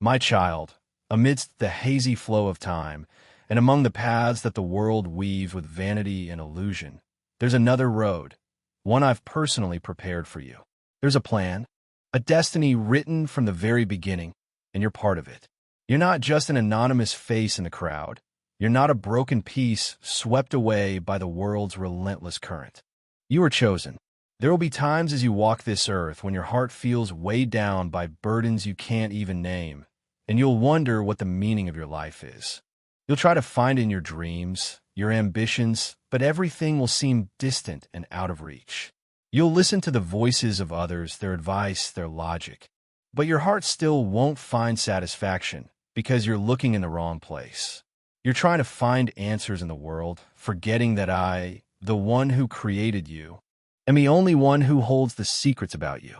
My child, amidst the hazy flow of time, and among the paths that the world weaves with vanity and illusion, there's another road, one I've personally prepared for you. There's a plan, a destiny written from the very beginning, and you're part of it. You're not just an anonymous face in the crowd. You're not a broken piece swept away by the world's relentless current. You are chosen. There will be times as you walk this earth when your heart feels weighed down by burdens you can't even name, and you'll wonder what the meaning of your life is. You'll try to find it in your dreams, your ambitions, but everything will seem distant and out of reach. You'll listen to the voices of others, their advice, their logic, but your heart still won't find satisfaction because you're looking in the wrong place. You're trying to find answers in the world, forgetting that I, the one who created you, am the only one who holds the secrets about you.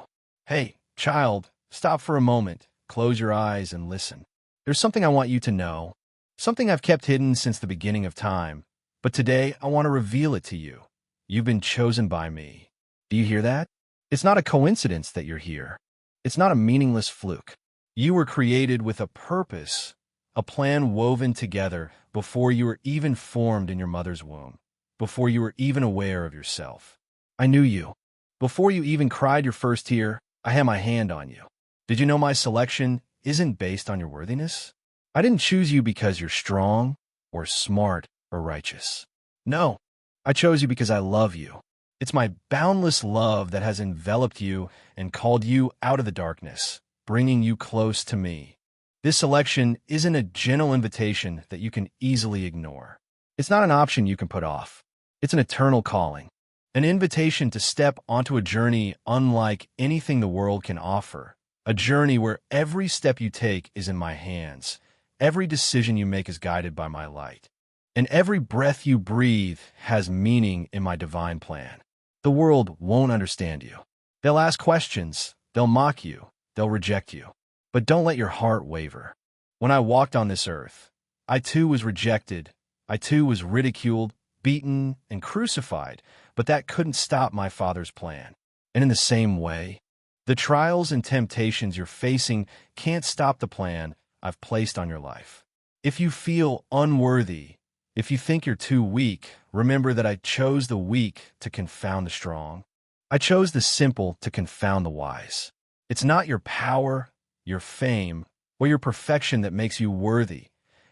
Hey, child, stop for a moment, close your eyes and listen. There's something I want you to know, something I've kept hidden since the beginning of time, but today I want to reveal it to you. You've been chosen by me. Do you hear that? It's not a coincidence that you're here. It's not a meaningless fluke. You were created with a purpose, a plan woven together before you were even formed in your mother's womb, before you were even aware of yourself. I knew you. Before you even cried your first tear, I had my hand on you. Did you know my selection isn't based on your worthiness? I didn't choose you because you're strong or smart or righteous. No, I chose you because I love you. It's my boundless love that has enveloped you and called you out of the darkness, bringing you close to me. This selection isn't a gentle invitation that you can easily ignore. It's not an option you can put off. It's an eternal calling. An invitation to step onto a journey unlike anything the world can offer. A journey where every step you take is in my hands. Every decision you make is guided by my light. And every breath you breathe has meaning in my divine plan. The world won't understand you. They'll ask questions. They'll mock you. They'll reject you. But don't let your heart waver. When I walked on this earth, I too was rejected. I too was ridiculed, beaten, and crucified. But that couldn't stop my Father's plan. And in the same way, the trials and temptations you're facing can't stop the plan I've placed on your life. If you feel unworthy, if you think you're too weak, remember that I chose the weak to confound the strong. I chose the simple to confound the wise. It's not your power, your fame, or your perfection that makes you worthy.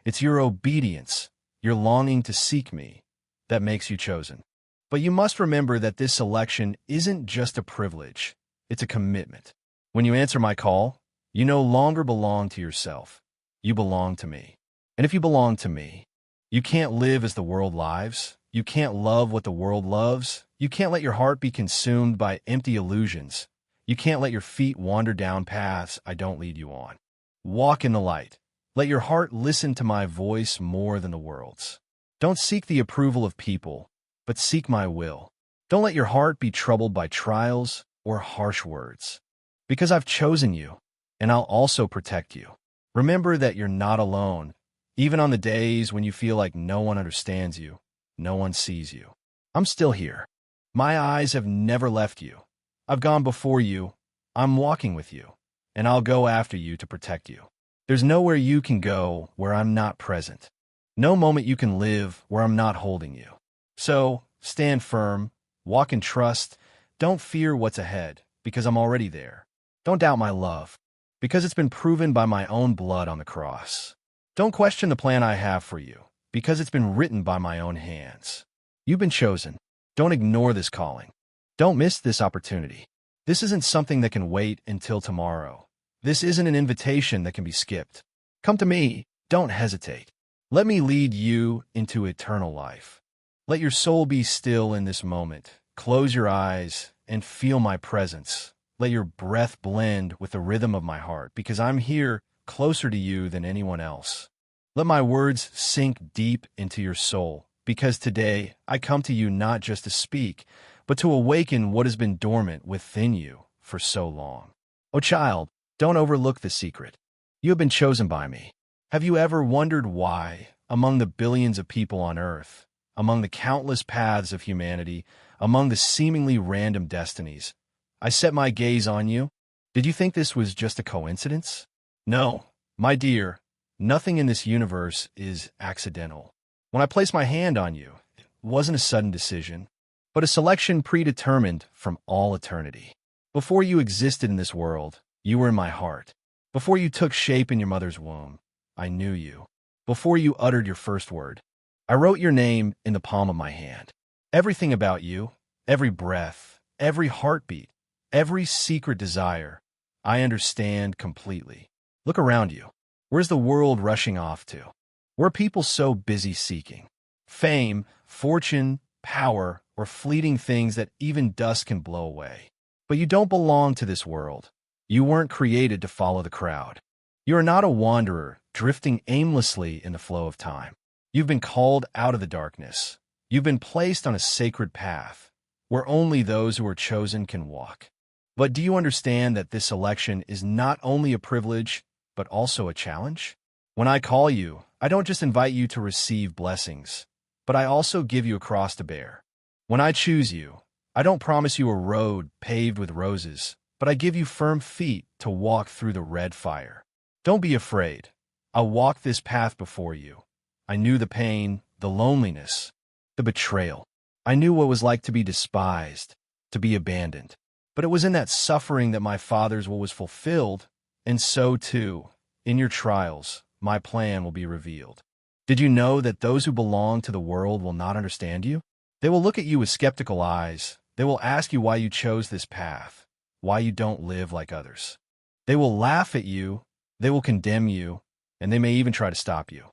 It's your obedience, your longing to seek me, that makes you chosen. But you must remember that this selection isn't just a privilege, it's a commitment. When you answer my call, you no longer belong to yourself. You belong to me. And if you belong to me, you can't live as the world lives. You can't love what the world loves. You can't let your heart be consumed by empty illusions. You can't let your feet wander down paths I don't lead you on. Walk in the light. Let your heart listen to my voice more than the world's. Don't seek the approval of people, but seek my will. Don't let your heart be troubled by trials or harsh words. Because I've chosen you, and I'll also protect you. Remember that you're not alone, even on the days when you feel like no one understands you, no one sees you. I'm still here. My eyes have never left you. I've gone before you, I'm walking with you, and I'll go after you to protect you. There's nowhere you can go where I'm not present. No moment you can live where I'm not holding you. So, stand firm, walk in trust, don't fear what's ahead, because I'm already there. Don't doubt my love, because it's been proven by my own blood on the cross. Don't question the plan I have for you, because it's been written by my own hands. You've been chosen. Don't ignore this calling. Don't miss this opportunity. This isn't something that can wait until tomorrow. This isn't an invitation that can be skipped. Come to me. Don't hesitate. Let me lead you into eternal life. Let your soul be still in this moment. Close your eyes and feel my presence. Let your breath blend with the rhythm of my heart, because I'm here closer to you than anyone else. Let my words sink deep into your soul, because today I come to you not just to speak, but to awaken what has been dormant within you for so long. Oh child, don't overlook the secret. You have been chosen by me. Have you ever wondered why, among the billions of people on earth, among the countless paths of humanity, among the seemingly random destinies, I set my gaze on you? Did you think this was just a coincidence? No, My dear, nothing in this universe is accidental. When I placed my hand on you, it wasn't a sudden decision, but a selection predetermined from all eternity. Before you existed in this world, you were in my heart. Before you took shape in your mother's womb, I knew you. Before you uttered your first word, I wrote your name in the palm of my hand. Everything about you, every breath, every heartbeat, every secret desire, I understand completely. Look around you. Where's the world rushing off to? Where are people so busy seeking fame, fortune, power, or fleeting things that even dust can blow away? But you don't belong to this world. You weren't created to follow the crowd. You are not a wanderer drifting aimlessly in the flow of time. You've been called out of the darkness. You've been placed on a sacred path where only those who are chosen can walk. But do you understand that this election is not only a privilege, but also a challenge? When I call you, I don't just invite you to receive blessings, but I also give you a cross to bear. When I choose you, I don't promise you a road paved with roses, but I give you firm feet to walk through the red fire. Don't be afraid. I'll walk this path before you. I knew the pain, the loneliness, the betrayal. I knew what it was like to be despised, to be abandoned. But it was in that suffering that my Father's will was fulfilled, and so too, in your trials, my plan will be revealed. Did you know that those who belong to the world will not understand you? They will look at you with skeptical eyes. They will ask you why you chose this path, why you don't live like others. They will laugh at you, they will condemn you, and they may even try to stop you.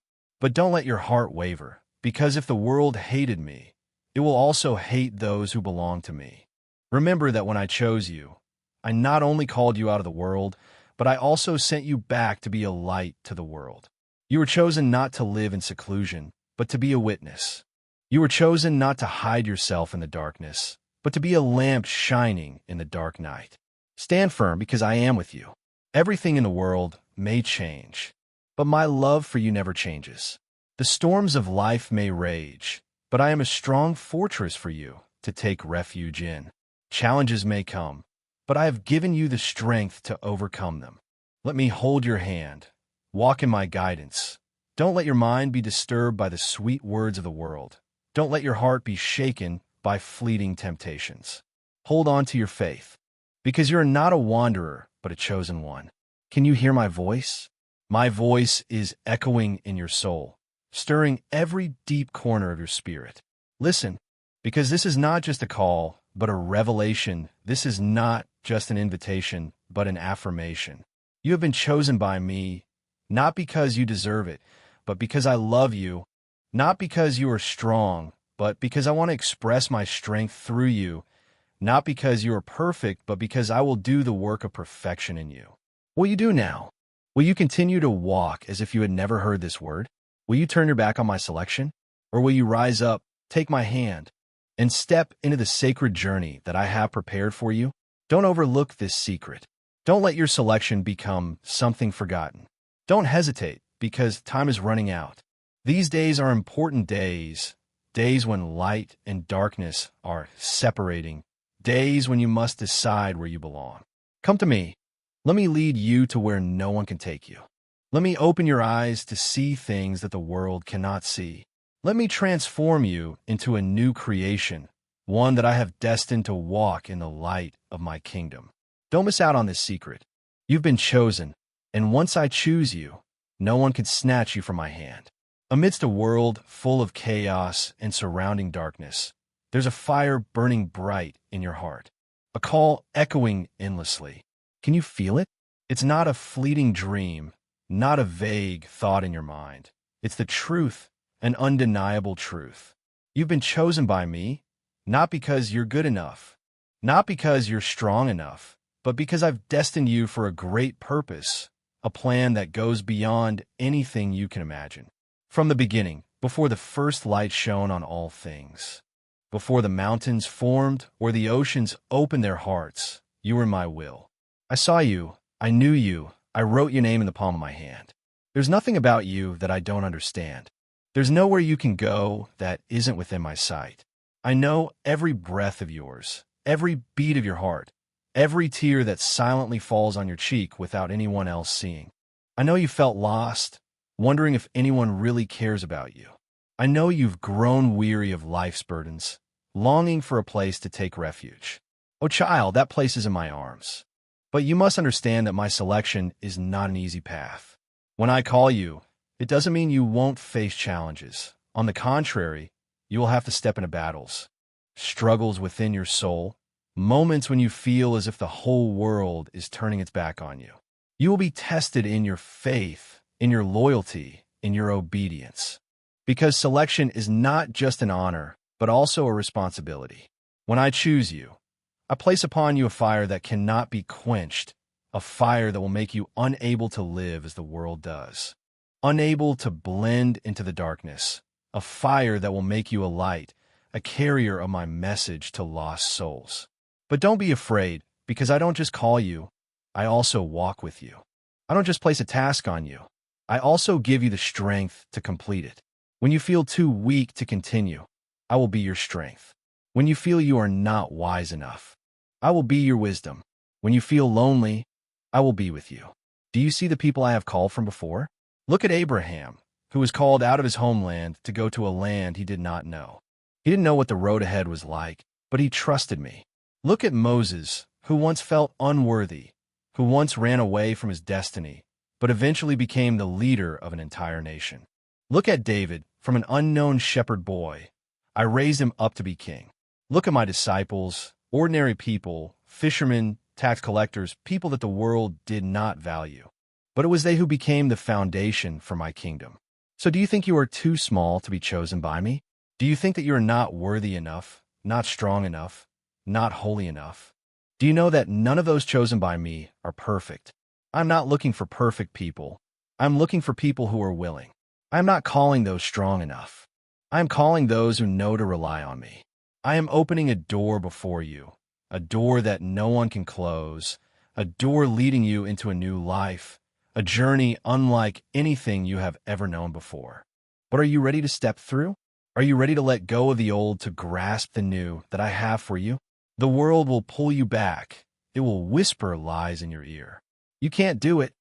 But don't let your heart waver, because if the world hated me, it will also hate those who belong to me. Remember that when I chose you, I not only called you out of the world, but I also sent you back to be a light to the world. You were chosen not to live in seclusion, but to be a witness. You were chosen not to hide yourself in the darkness, but to be a lamp shining in the dark night. Stand firm because I am with you. Everything in the world may change, but my love for you never changes. The storms of life may rage, but I am a strong fortress for you to take refuge in. Challenges may come, but I have given you the strength to overcome them. Let me hold your hand. Walk in my guidance. Don't let your mind be disturbed by the sweet words of the world. Don't let your heart be shaken by fleeting temptations. Hold on to your faith, because you're not a wanderer, but a chosen one. Can you hear my voice? My voice is echoing in your soul, stirring every deep corner of your spirit. Listen, because this is not just a call, but a revelation. This is not just an invitation, but an affirmation. You have been chosen by me, not because you deserve it, but because I love you, not because you are strong, but because I want to express my strength through you, not because you are perfect, but because I will do the work of perfection in you. What will you do now? Will you continue to walk as if you had never heard this word? Will you turn your back on my selection? Or will you rise up, take my hand, and step into the sacred journey that I have prepared for you? Don't overlook this secret. Don't let your selection become something forgotten. Don't hesitate, because time is running out. These days are important days, days when light and darkness are separating, days when you must decide where you belong. Come to me. Let me lead you to where no one can take you. Let me open your eyes to see things that the world cannot see. Let me transform you into a new creation, one that I have destined to walk in the light of my kingdom. Don't miss out on this secret. You've been chosen, and once I choose you, no one can snatch you from my hand. Amidst a world full of chaos and surrounding darkness, there's a fire burning bright in your heart, a call echoing endlessly. Can you feel it? It's not a fleeting dream, not a vague thought in your mind. It's the truth, an undeniable truth. You've been chosen by me, not because you're good enough, not because you're strong enough, but because I've destined you for a great purpose, a plan that goes beyond anything you can imagine. From the beginning, before the first light shone on all things, before the mountains formed or the oceans opened their hearts, you were my will. I saw you, I knew you, I wrote your name in the palm of my hand. There's nothing about you that I don't understand. There's nowhere you can go that isn't within my sight. I know every breath of yours, every beat of your heart, every tear that silently falls on your cheek without anyone else seeing. I know you felt lost, wondering if anyone really cares about you. I know you've grown weary of life's burdens, longing for a place to take refuge. Oh, child, that place is in my arms. But you must understand that my selection is not an easy path. When I call you, it doesn't mean you won't face challenges. On the contrary, you will have to step into battles, struggles within your soul, moments when you feel as if the whole world is turning its back on you. You will be tested in your faith, in your loyalty, in your obedience. Because selection is not just an honor, but also a responsibility. When I choose you, I place upon you a fire that cannot be quenched, a fire that will make you unable to live as the world does, unable to blend into the darkness, a fire that will make you a light, a carrier of my message to lost souls. But don't be afraid, because I don't just call you, I also walk with you. I don't just place a task on you, I also give you the strength to complete it. When you feel too weak to continue, I will be your strength. When you feel you are not wise enough, I will be your wisdom. When you feel lonely, I will be with you. Do you see the people I have called from before? Look at Abraham, who was called out of his homeland to go to a land he did not know. He didn't know what the road ahead was like, but he trusted me. Look at Moses, who once felt unworthy, who once ran away from his destiny, but eventually became the leader of an entire nation. Look at David, from an unknown shepherd boy, I raised him up to be king. Look at my disciples, ordinary people, fishermen, tax collectors, people that the world did not value. But it was they who became the foundation for my kingdom. So do you think you are too small to be chosen by me? Do you think that you are not worthy enough, not strong enough, not holy enough? Do you know that none of those chosen by me are perfect? I'm not looking for perfect people. I'm looking for people who are willing. I'm not calling those strong enough. I am calling those who know to rely on me. I am opening a door before you, a door that no one can close, a door leading you into a new life, a journey unlike anything you have ever known before. But are you ready to step through? Are you ready to let go of the old to grasp the new that I have for you? The world will pull you back. It will whisper lies in your ear. You can't do it.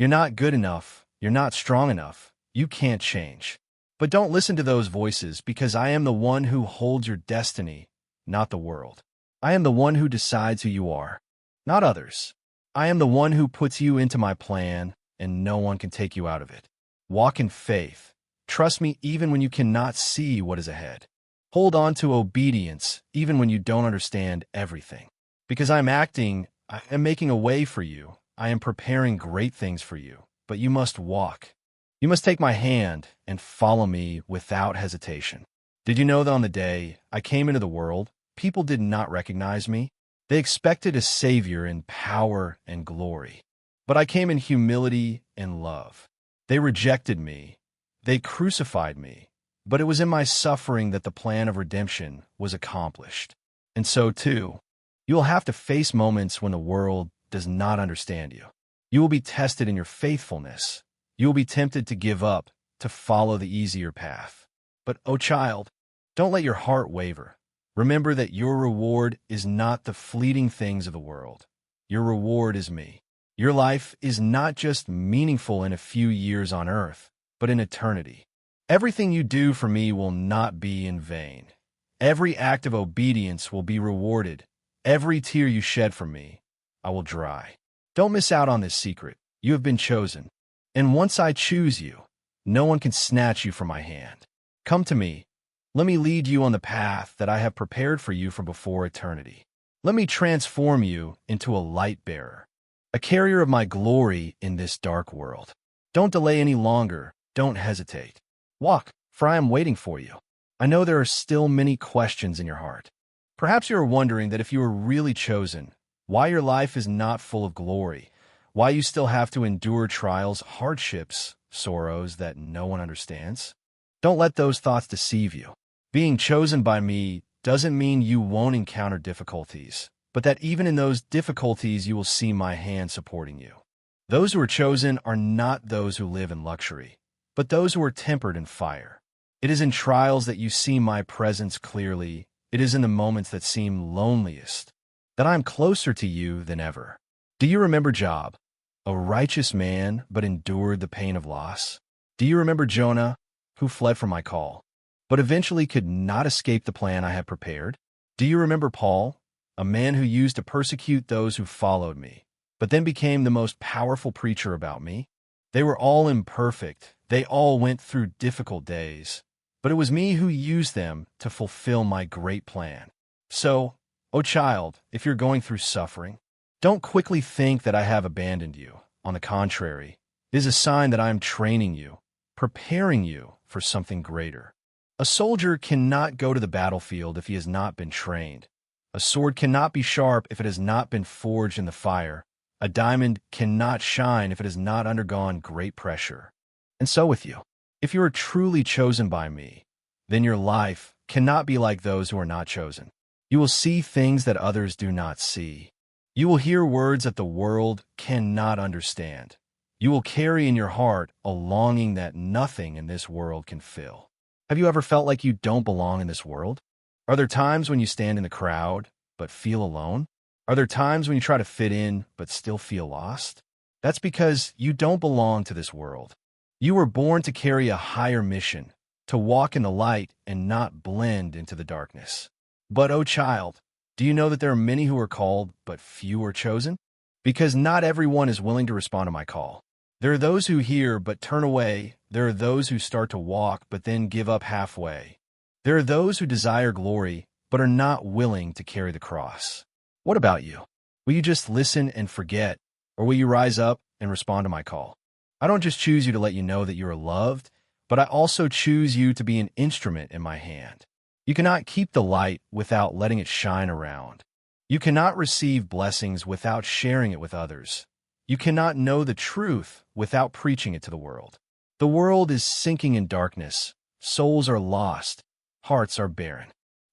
You're not good enough. You're not strong enough. You can't change. But don't listen to those voices, because I am the one who holds your destiny, not the world. I am the one who decides who you are, not others. I am the one who puts you into my plan, and no one can take you out of it. Walk in faith. Trust me even when you cannot see what is ahead. Hold on to obedience even when you don't understand everything. Because I am making a way for you. I am preparing great things for you, but you must walk. You must take my hand and follow me without hesitation. Did you know that on the day I came into the world, people did not recognize me? They expected a savior in power and glory. But I came in humility and love. They rejected me. They crucified me. But it was in my suffering that the plan of redemption was accomplished. And so, too, you will have to face moments when the world does not understand you. You will be tested in your faithfulness. You will be tempted to give up, to follow the easier path. But, oh child, don't let your heart waver. Remember that your reward is not the fleeting things of the world. Your reward is me. Your life is not just meaningful in a few years on earth, but in eternity. Everything you do for me will not be in vain. Every act of obedience will be rewarded. Every tear you shed for me, I will dry. Don't miss out on this secret. You have been chosen. And once I choose you, no one can snatch you from my hand. Come to me. Let me lead you on the path that I have prepared for you from before eternity. Let me transform you into a light bearer, a carrier of my glory in this dark world. Don't delay any longer. Don't hesitate. Walk, for I am waiting for you. I know there are still many questions in your heart. Perhaps you are wondering that if you are really chosen, why your life is not full of glory, why you still have to endure trials, hardships, sorrows that no one understands. Don't let those thoughts deceive you. Being chosen by me doesn't mean you won't encounter difficulties, but that even in those difficulties you will see my hand supporting you. Those who are chosen are not those who live in luxury, but those who are tempered in fire. It is in trials that you see my presence clearly. It is in the moments that seem loneliest that I am closer to you than ever. Do you remember Job? a righteous man, but endured the pain of loss? Do you remember Jonah, who fled from my call, but eventually could not escape the plan I had prepared? Do you remember Paul, a man who used to persecute those who followed me, but then became the most powerful preacher about me? They were all imperfect. They all went through difficult days, but it was me who used them to fulfill my great plan. So, O child, if you're going through suffering, don't quickly think that I have abandoned you. On the contrary, it is a sign that I am training you, preparing you for something greater. A soldier cannot go to the battlefield if he has not been trained. A sword cannot be sharp if it has not been forged in the fire. A diamond cannot shine if it has not undergone great pressure. And so with you. If you are truly chosen by me, then your life cannot be like those who are not chosen. You will see things that others do not see. You will hear words that the world cannot understand. You will carry in your heart a longing that nothing in this world can fill. Have you ever felt like you don't belong in this world? Are there times when you stand in the crowd but feel alone? Are there times when you try to fit in but still feel lost? That's because you don't belong to this world. You were born to carry a higher mission, to walk in the light and not blend into the darkness. But, oh child, do you know that there are many who are called, but few are chosen? Because not everyone is willing to respond to my call. There are those who hear but turn away. There are those who start to walk but then give up halfway. There are those who desire glory but are not willing to carry the cross. What about you? Will you just listen and forget, or will you rise up and respond to my call? I don't just choose you to let you know that you are loved, but I also choose you to be an instrument in my hand. You cannot keep the light without letting it shine around. You cannot receive blessings without sharing it with others. You cannot know the truth without preaching it to the world. The world is sinking in darkness. Souls are lost. Hearts are barren.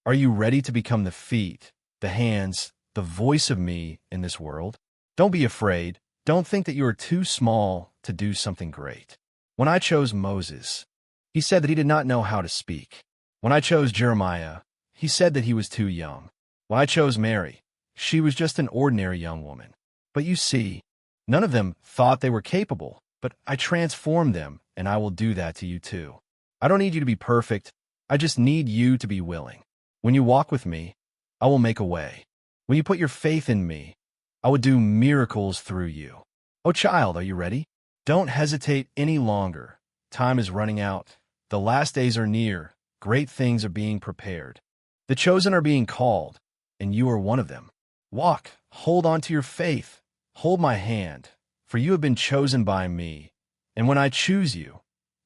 Are you ready to become the feet, the hands, the voice of me in this world? Don't be afraid. Don't think that you are too small to do something great. When I chose Moses, he said that he did not know how to speak. When I chose Jeremiah, he said that he was too young. When I chose Mary, she was just an ordinary young woman. But you see, none of them thought they were capable, but I transformed them, and I will do that to you too. I don't need you to be perfect. I just need you to be willing. When you walk with me, I will make a way. When you put your faith in me, I will do miracles through you. Oh child, are you ready? Don't hesitate any longer. Time is running out. The last days are near. Great things are being prepared. The chosen are being called, and you are one of them. Walk, hold on to your faith. Hold my hand, for you have been chosen by me. And when I choose you,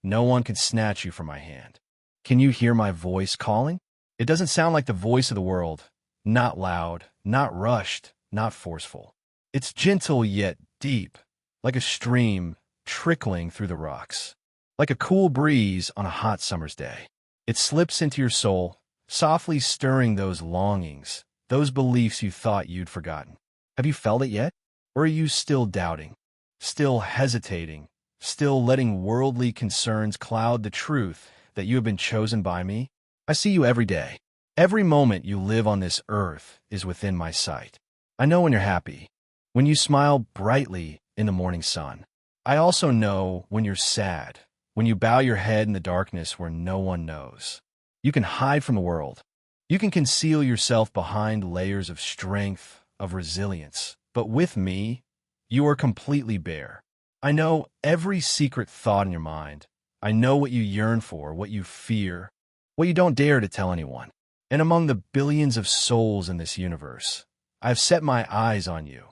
no one can snatch you from my hand. Can you hear my voice calling? It doesn't sound like the voice of the world. Not loud, not rushed, not forceful. It's gentle yet deep, like a stream trickling through the rocks, like a cool breeze on a hot summer's day. It slips into your soul, softly stirring those longings, those beliefs you thought you'd forgotten. Have you felt it yet? Or are you still doubting, still hesitating, still letting worldly concerns cloud the truth that you have been chosen by me? I see you every day. Every moment you live on this earth is within my sight. I know when you're happy, when you smile brightly in the morning sun. I also know when you're sad, when you bow your head in the darkness where no one knows. You can hide from the world. You can conceal yourself behind layers of strength, of resilience. But with me, you are completely bare. I know every secret thought in your mind. I know what you yearn for, what you fear, what you don't dare to tell anyone. And among the billions of souls in this universe, I have set my eyes on you.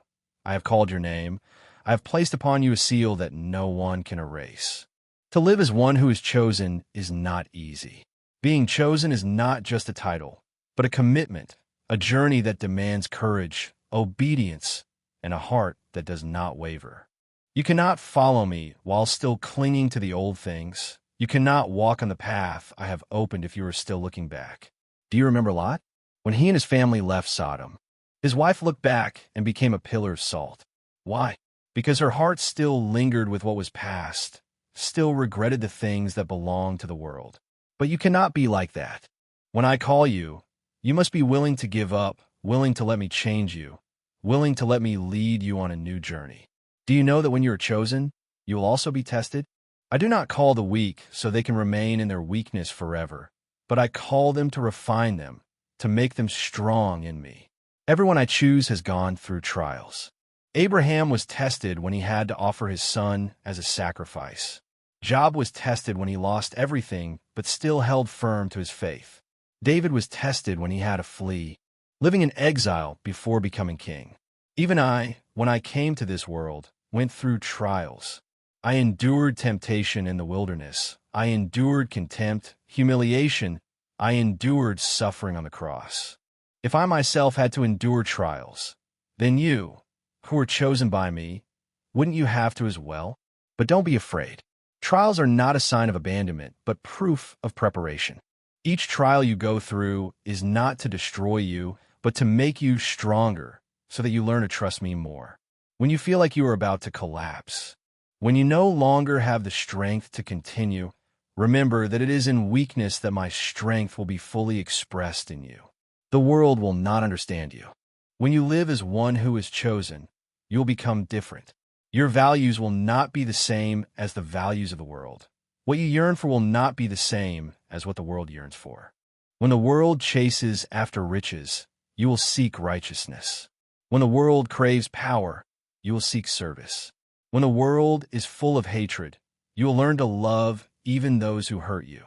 I have called your name. I have placed upon you a seal that no one can erase. To live as one who is chosen is not easy. Being chosen is not just a title, but a commitment, a journey that demands courage, obedience, and a heart that does not waver. You cannot follow me while still clinging to the old things. You cannot walk on the path I have opened if you are still looking back. Do you remember Lot? When he and his family left Sodom, his wife looked back and became a pillar of salt. Why? Because her heart still lingered with what was past, still regretted the things that belonged to the world. But you cannot be like that. When I call you, you must be willing to give up, willing to let me change you, willing to let me lead you on a new journey. Do you know that when you are chosen, you will also be tested? I do not call the weak so they can remain in their weakness forever, but I call them to refine them, to make them strong in me. Everyone I choose has gone through trials. Abraham was tested when he had to offer his son as a sacrifice. Job was tested when he lost everything but still held firm to his faith. David was tested when he had to flee, living in exile before becoming king. Even I, when I came to this world, went through trials. I endured temptation in the wilderness. I endured contempt, humiliation. I endured suffering on the cross. If I myself had to endure trials, then you, who are chosen by me, wouldn't you have to as well? But don't be afraid. Trials are not a sign of abandonment, but proof of preparation. Each trial you go through is not to destroy you, but to make you stronger so that you learn to trust me more. When you feel like you are about to collapse, when you no longer have the strength to continue, remember that it is in weakness that my strength will be fully expressed in you. The world will not understand you. When you live as one who is chosen, you will become different. Your values will not be the same as the values of the world. What you yearn for will not be the same as what the world yearns for. When the world chases after riches, you will seek righteousness. When the world craves power, you will seek service. When the world is full of hatred, you will learn to love even those who hurt you.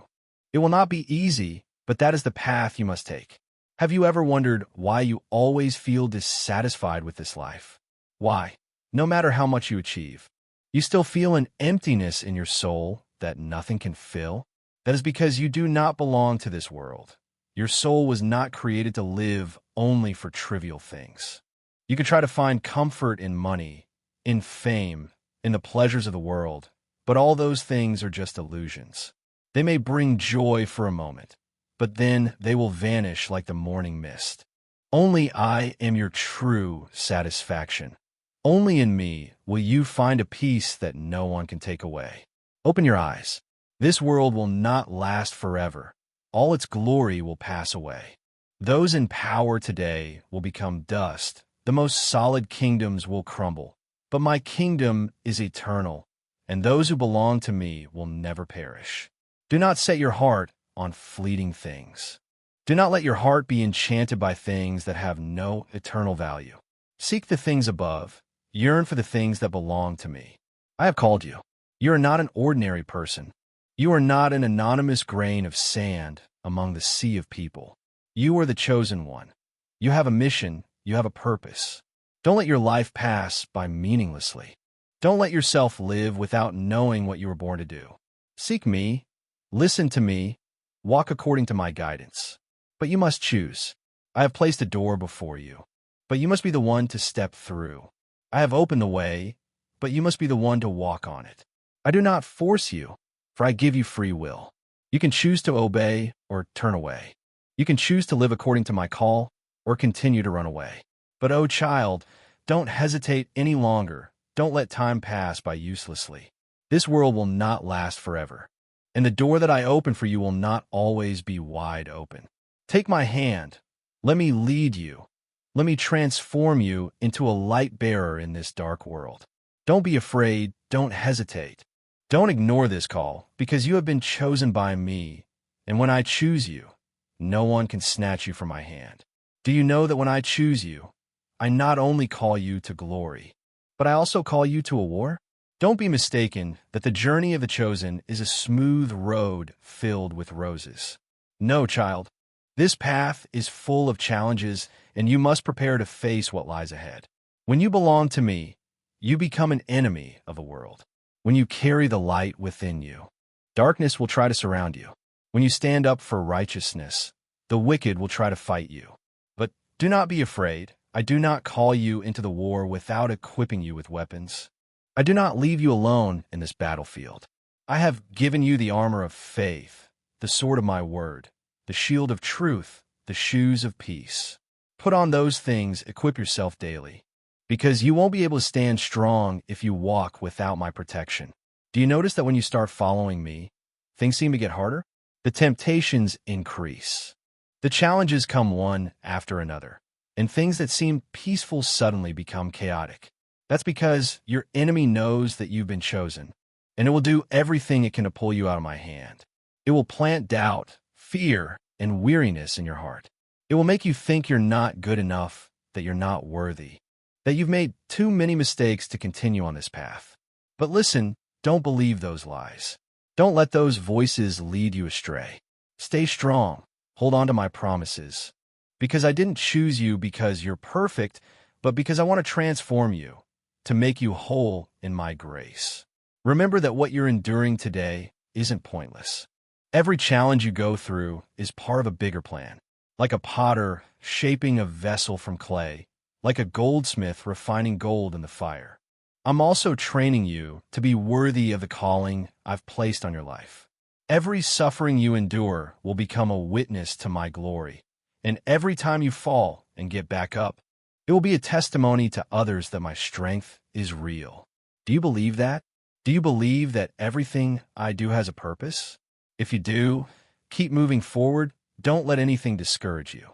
It will not be easy, but that is the path you must take. Have you ever wondered why you always feel dissatisfied with this life? Why? No matter how much you achieve, you still feel an emptiness in your soul that nothing can fill? That is because you do not belong to this world. Your soul was not created to live only for trivial things. You can try to find comfort in money, in fame, in the pleasures of the world, but all those things are just illusions. They may bring joy for a moment, but then they will vanish like the morning mist. Only I am your true satisfaction. Only in me will you find a peace that no one can take away. Open your eyes. This world will not last forever. All its glory will pass away. Those in power today will become dust. The most solid kingdoms will crumble. But my kingdom is eternal, and those who belong to me will never perish. Do not set your heart on fleeting things. Do not let your heart be enchanted by things that have no eternal value. Seek the things above. Yearn for the things that belong to me. I have called you. You are not an ordinary person. You are not an anonymous grain of sand among the sea of people. You are the chosen one. You have a mission. You have a purpose. Don't let your life pass by meaninglessly. Don't let yourself live without knowing what you were born to do. Seek me. Listen to me. Walk according to my guidance. But you must choose. I have placed a door before you, but you must be the one to step through. I have opened the way, but you must be the one to walk on it. I do not force you, for I give you free will. You can choose to obey or turn away. You can choose to live according to my call or continue to run away. But, oh child, don't hesitate any longer. Don't let time pass by uselessly. This world will not last forever, and the door that I open for you will not always be wide open. Take my hand. Let me lead you. Let me transform you into a light bearer in this dark world. Don't be afraid. Don't hesitate. Don't ignore this call, because you have been chosen by me, and when I choose you, no one can snatch you from my hand. Do you know that when I choose you, I not only call you to glory, but I also call you to a war? Don't be mistaken that the journey of the chosen is a smooth road filled with roses. No, child. This path is full of challenges, and you must prepare to face what lies ahead. When you belong to me, you become an enemy of the world. When you carry the light within you, darkness will try to surround you. When you stand up for righteousness, the wicked will try to fight you. But do not be afraid. I do not call you into the war without equipping you with weapons. I do not leave you alone in this battlefield. I have given you the armor of faith, the sword of my word, the shield of truth, the shoes of peace. Put on those things, equip yourself daily, because you won't be able to stand strong if you walk without my protection. Do you notice that when you start following me, things seem to get harder? The temptations increase. The challenges come one after another, and things that seem peaceful suddenly become chaotic. That's because your enemy knows that you've been chosen, and it will do everything it can to pull you out of my hand. It will plant doubt, fear, and weariness in your heart. It will make you think you're not good enough, that you're not worthy, that you've made too many mistakes to continue on this path. But listen, don't believe those lies. Don't let those voices lead you astray. Stay strong. Hold on to my promises. Because I didn't choose you because you're perfect, but because I want to transform you, to make you whole in my grace. Remember that what you're enduring today isn't pointless. Every challenge you go through is part of a bigger plan. Like a potter shaping a vessel from clay, like a goldsmith refining gold in the fire. I'm also training you to be worthy of the calling I've placed on your life. Every suffering you endure will become a witness to my glory, and every time you fall and get back up, it will be a testimony to others that my strength is real. Do you believe that? Do you believe that everything I do has a purpose? If you do, keep moving forward. Don't let anything discourage you.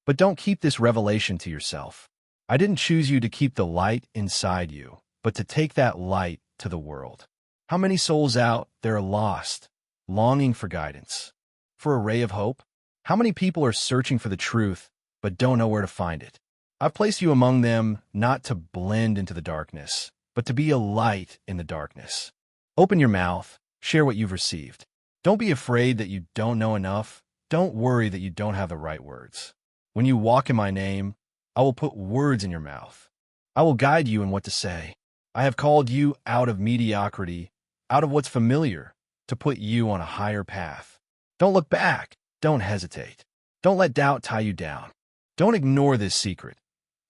But don't keep this revelation to yourself. I didn't choose you to keep the light inside you, but to take that light to the world. How many souls out there are lost, longing for guidance, for a ray of hope? How many people are searching for the truth, but don't know where to find it? I've placed you among them not to blend into the darkness, but to be a light in the darkness. Open your mouth, share what you've received. Don't be afraid that you don't know enough. Don't worry that you don't have the right words. When you walk in my name, I will put words in your mouth. I will guide you in what to say. I have called you out of mediocrity, out of what's familiar, to put you on a higher path. Don't look back. Don't hesitate. Don't let doubt tie you down. Don't ignore this secret.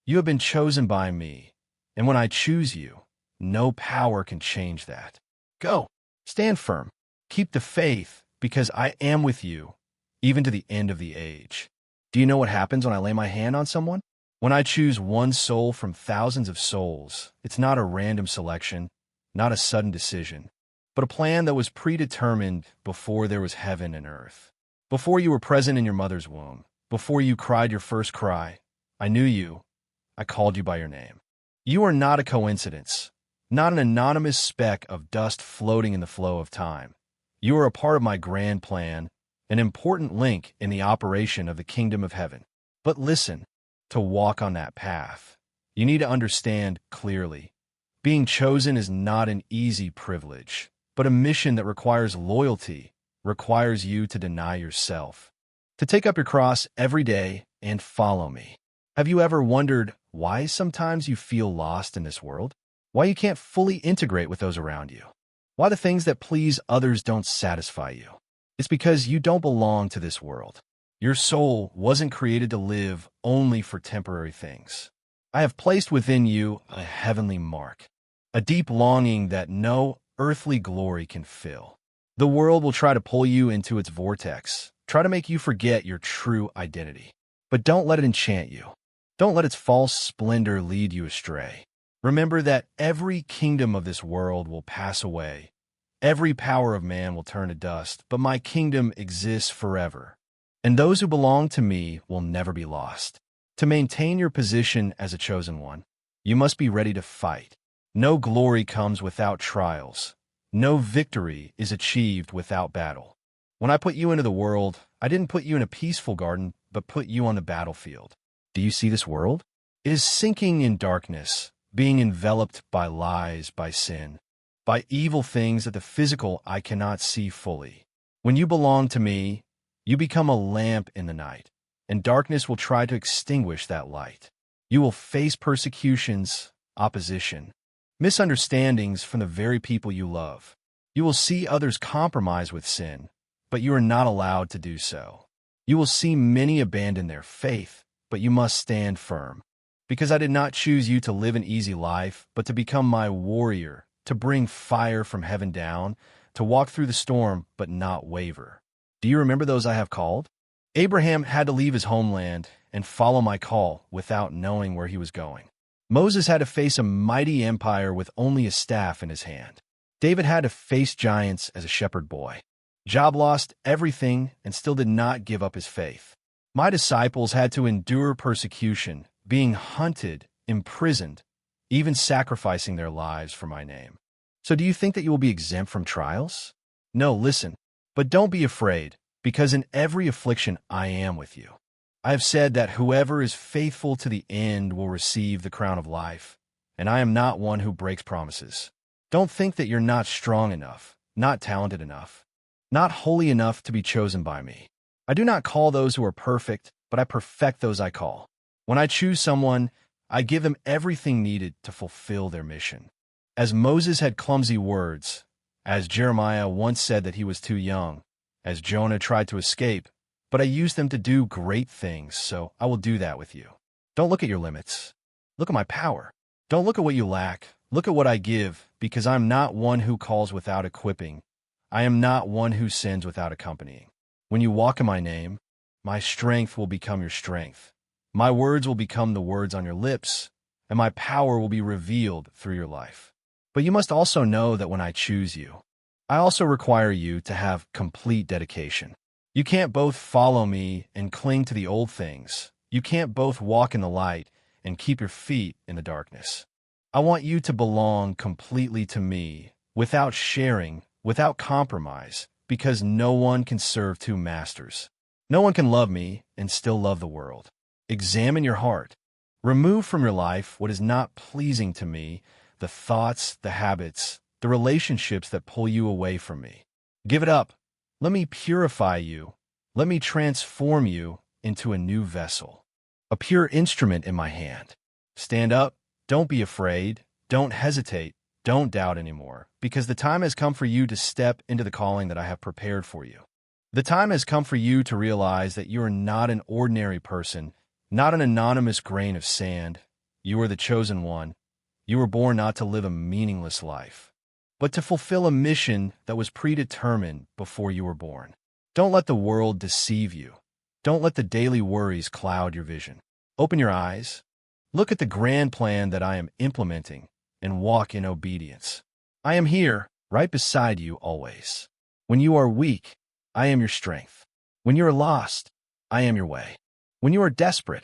You have been chosen by me, and when I choose you, no power can change that. Go. Stand firm. Keep the faith, because I am with you, even to the end of the age. Do you know what happens when I lay my hand on someone? When I choose one soul from thousands of souls, it's not a random selection, not a sudden decision, but a plan that was predetermined before there was heaven and earth. Before you were present in your mother's womb, before you cried your first cry, I knew you. I called you by your name. You are not a coincidence, not an anonymous speck of dust floating in the flow of time. You are a part of my grand plan, an important link in the operation of the kingdom of heaven. But listen, to walk on that path, you need to understand clearly. Being chosen is not an easy privilege, but a mission that requires loyalty, requires you to deny yourself, to take up your cross every day and follow me. Have you ever wondered why sometimes you feel lost in this world? Why you can't fully integrate with those around you? Why the things that please others don't satisfy you? It's because you don't belong to this world. Your soul wasn't created to live only for temporary things. I have placed within you a heavenly mark, a deep longing that no earthly glory can fill. The world will try to pull you into its vortex, try to make you forget your true identity. But don't let it enchant you. Don't let its false splendor lead you astray. Remember that every kingdom of this world will pass away. Every power of man will turn to dust, but my kingdom exists forever. And those who belong to me will never be lost. To maintain your position as a chosen one, you must be ready to fight. No glory comes without trials. No victory is achieved without battle. When I put you into the world, I didn't put you in a peaceful garden, but put you on the battlefield. Do you see this world? It is sinking in darkness, being enveloped by lies, by sin, by evil things that the physical eye cannot see fully. When you belong to me, you become a lamp in the night, and darkness will try to extinguish that light. You will face persecutions, opposition, misunderstandings from the very people you love. You will see others compromise with sin, but you are not allowed to do so. You will see many abandon their faith, but you must stand firm. Because I did not choose you to live an easy life, but to become my warrior, to bring fire from heaven down, to walk through the storm, but not waver. Do you remember those I have called? Abraham had to leave his homeland and follow my call without knowing where he was going. Moses had to face a mighty empire with only a staff in his hand. David had to face giants as a shepherd boy. Job lost everything and still did not give up his faith. My disciples had to endure persecution, being hunted, imprisoned, even sacrificing their lives for my name. So do you think that you will be exempt from trials? No, listen, but don't be afraid, because in every affliction I am with you. I have said that whoever is faithful to the end will receive the crown of life, and I am not one who breaks promises. Don't think that you're not strong enough, not talented enough, not holy enough to be chosen by me. I do not call those who are perfect, but I perfect those I call. When I choose someone, I give them everything needed to fulfill their mission. As Moses had clumsy words, as Jeremiah once said that he was too young, as Jonah tried to escape, but I used them to do great things, so I will do that with you. Don't look at your limits. Look at my power. Don't look at what you lack. Look at what I give, because I'm not one who calls without equipping. I am not one who sends without accompanying. When you walk in my name, my strength will become your strength. My words will become the words on your lips, and my power will be revealed through your life. But you must also know that when I choose you, I also require you to have complete dedication. You can't both follow me and cling to the old things. You can't both walk in the light and keep your feet in the darkness. I want you to belong completely to me, without sharing, without compromise, because no one can serve two masters. No one can love me and still love the world. Examine your heart. Remove from your life what is not pleasing to me, the thoughts, the habits, the relationships that pull you away from me. Give it up. Let me purify you. Let me transform you into a new vessel, a pure instrument in my hand. Stand up. Don't be afraid. Don't hesitate. Don't doubt anymore, because the time has come for you to step into the calling that I have prepared for you. The time has come for you to realize that you are not an ordinary person, not an anonymous grain of sand. You are the chosen one. You were born not to live a meaningless life, but to fulfill a mission that was predetermined before you were born. Don't let the world deceive you. Don't let the daily worries cloud your vision. Open your eyes. Look at the grand plan that I am implementing and walk in obedience. I am here, right beside you always. When you are weak, I am your strength. When you are lost, I am your way. When you are desperate,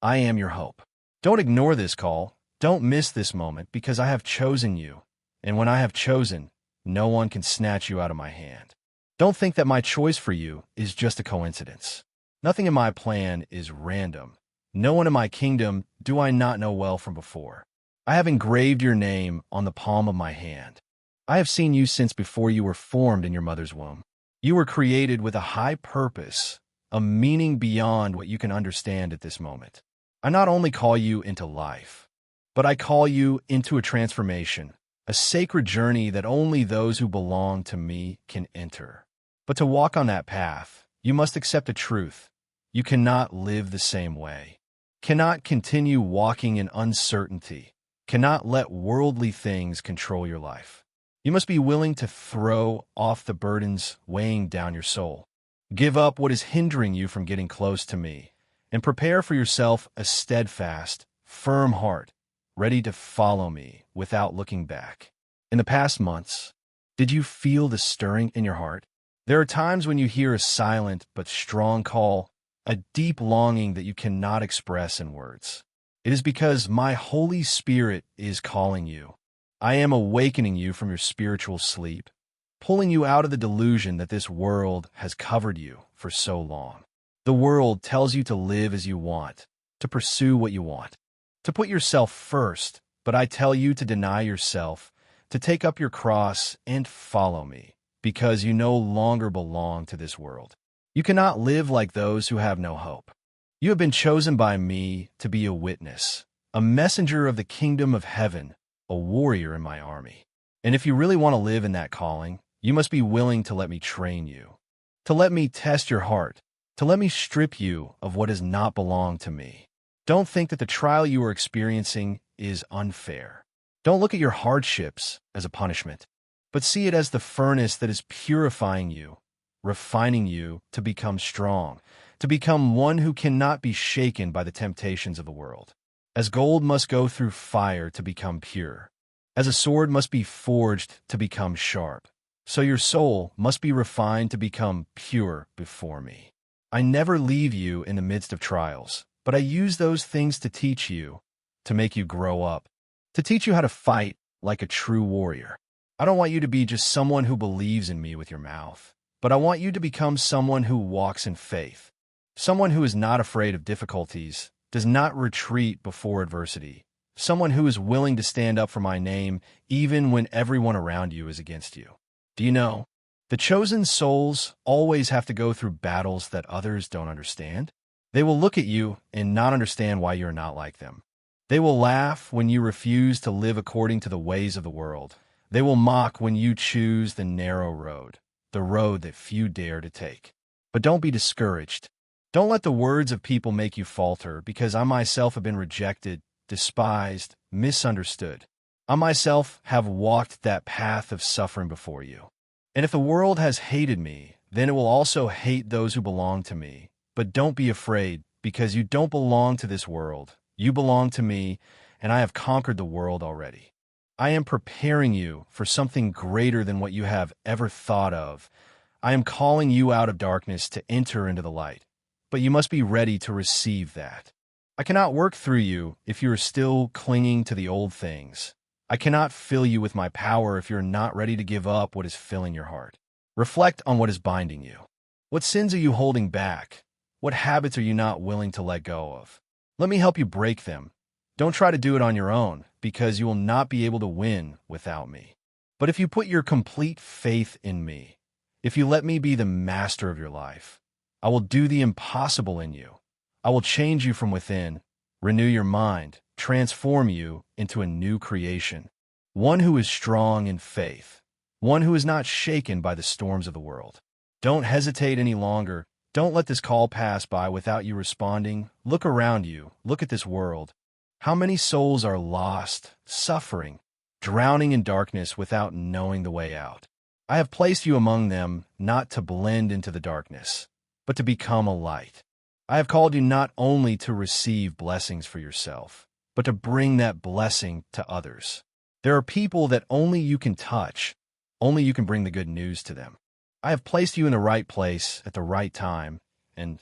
I am your hope. Don't ignore this call. Don't miss this moment, because I have chosen you. And when I have chosen, no one can snatch you out of my hand. Don't think that my choice for you is just a coincidence. Nothing in my plan is random. No one in my kingdom do I not know well from before. I have engraved your name on the palm of my hand. I have seen you since before you were formed in your mother's womb. You were created with a high purpose, a meaning beyond what you can understand at this moment. I not only call you into life, but I call you into a transformation, a sacred journey that only those who belong to me can enter. But to walk on that path, you must accept a truth. You cannot live the same way, cannot continue walking in uncertainty, cannot let worldly things control your life. You must be willing to throw off the burdens weighing down your soul. Give up what is hindering you from getting close to me, and prepare for yourself a steadfast, firm heart, ready to follow me without looking back. In the past months, did you feel the stirring in your heart? There are times when you hear a silent but strong call, a deep longing that you cannot express in words. It is because my Holy Spirit is calling you. I am awakening you from your spiritual sleep, pulling you out of the delusion that this world has covered you for so long. The world tells you to live as you want, to pursue what you want, to put yourself first, but I tell you to deny yourself, to take up your cross and follow me, because you no longer belong to this world. You cannot live like those who have no hope. You have been chosen by me to be a witness, a messenger of the kingdom of heaven, a warrior in my army. And if you really want to live in that calling, you must be willing to let me train you, to let me test your heart, to let me strip you of what does not belong to me. Don't think that the trial you are experiencing is unfair. Don't look at your hardships as a punishment, but see it as the furnace that is purifying you, refining you to become strong, to become one who cannot be shaken by the temptations of the world. As gold must go through fire to become pure, as a sword must be forged to become sharp, so your soul must be refined to become pure before me. I never leave you in the midst of trials, but I use those things to teach you, to make you grow up, to teach you how to fight like a true warrior. I don't want you to be just someone who believes in me with your mouth, but I want you to become someone who walks in faith, someone who is not afraid of difficulties, does not retreat before adversity, someone who is willing to stand up for my name even when everyone around you is against you. Do you know, the chosen souls always have to go through battles that others don't understand? They will look at you and not understand why you're not like them. They will laugh when you refuse to live according to the ways of the world. They will mock when you choose the narrow road, the road that few dare to take. But don't be discouraged. Don't let the words of people make you falter, because I myself have been rejected, despised, misunderstood. I myself have walked that path of suffering before you. And if the world has hated me, then it will also hate those who belong to me. But don't be afraid, because you don't belong to this world. You belong to me, and I have conquered the world already. I am preparing you for something greater than what you have ever thought of. I am calling you out of darkness to enter into the light. But you must be ready to receive that. I cannot work through you if you are still clinging to the old things. I cannot fill you with my power if you're not ready to give up what is filling your heart. Reflect on what is binding you. What sins are you holding back? What habits are you not willing to let go of? Let me help you break them. Don't try to do it on your own, because you will not be able to win without me. But if you put your complete faith in me, if you let me be the master of your life, I will do the impossible in you. I will change you from within, renew your mind, transform you into a new creation, one who is strong in faith, one who is not shaken by the storms of the world. Don't hesitate any longer. Don't let this call pass by without you responding. Look around you. Look at this world. How many souls are lost, suffering, drowning in darkness without knowing the way out? I have placed you among them not to blend into the darkness, but to become a light. I have called you not only to receive blessings for yourself, but to bring that blessing to others. There are people that only you can touch, only you can bring the good news to them. I have placed you in the right place at the right time, and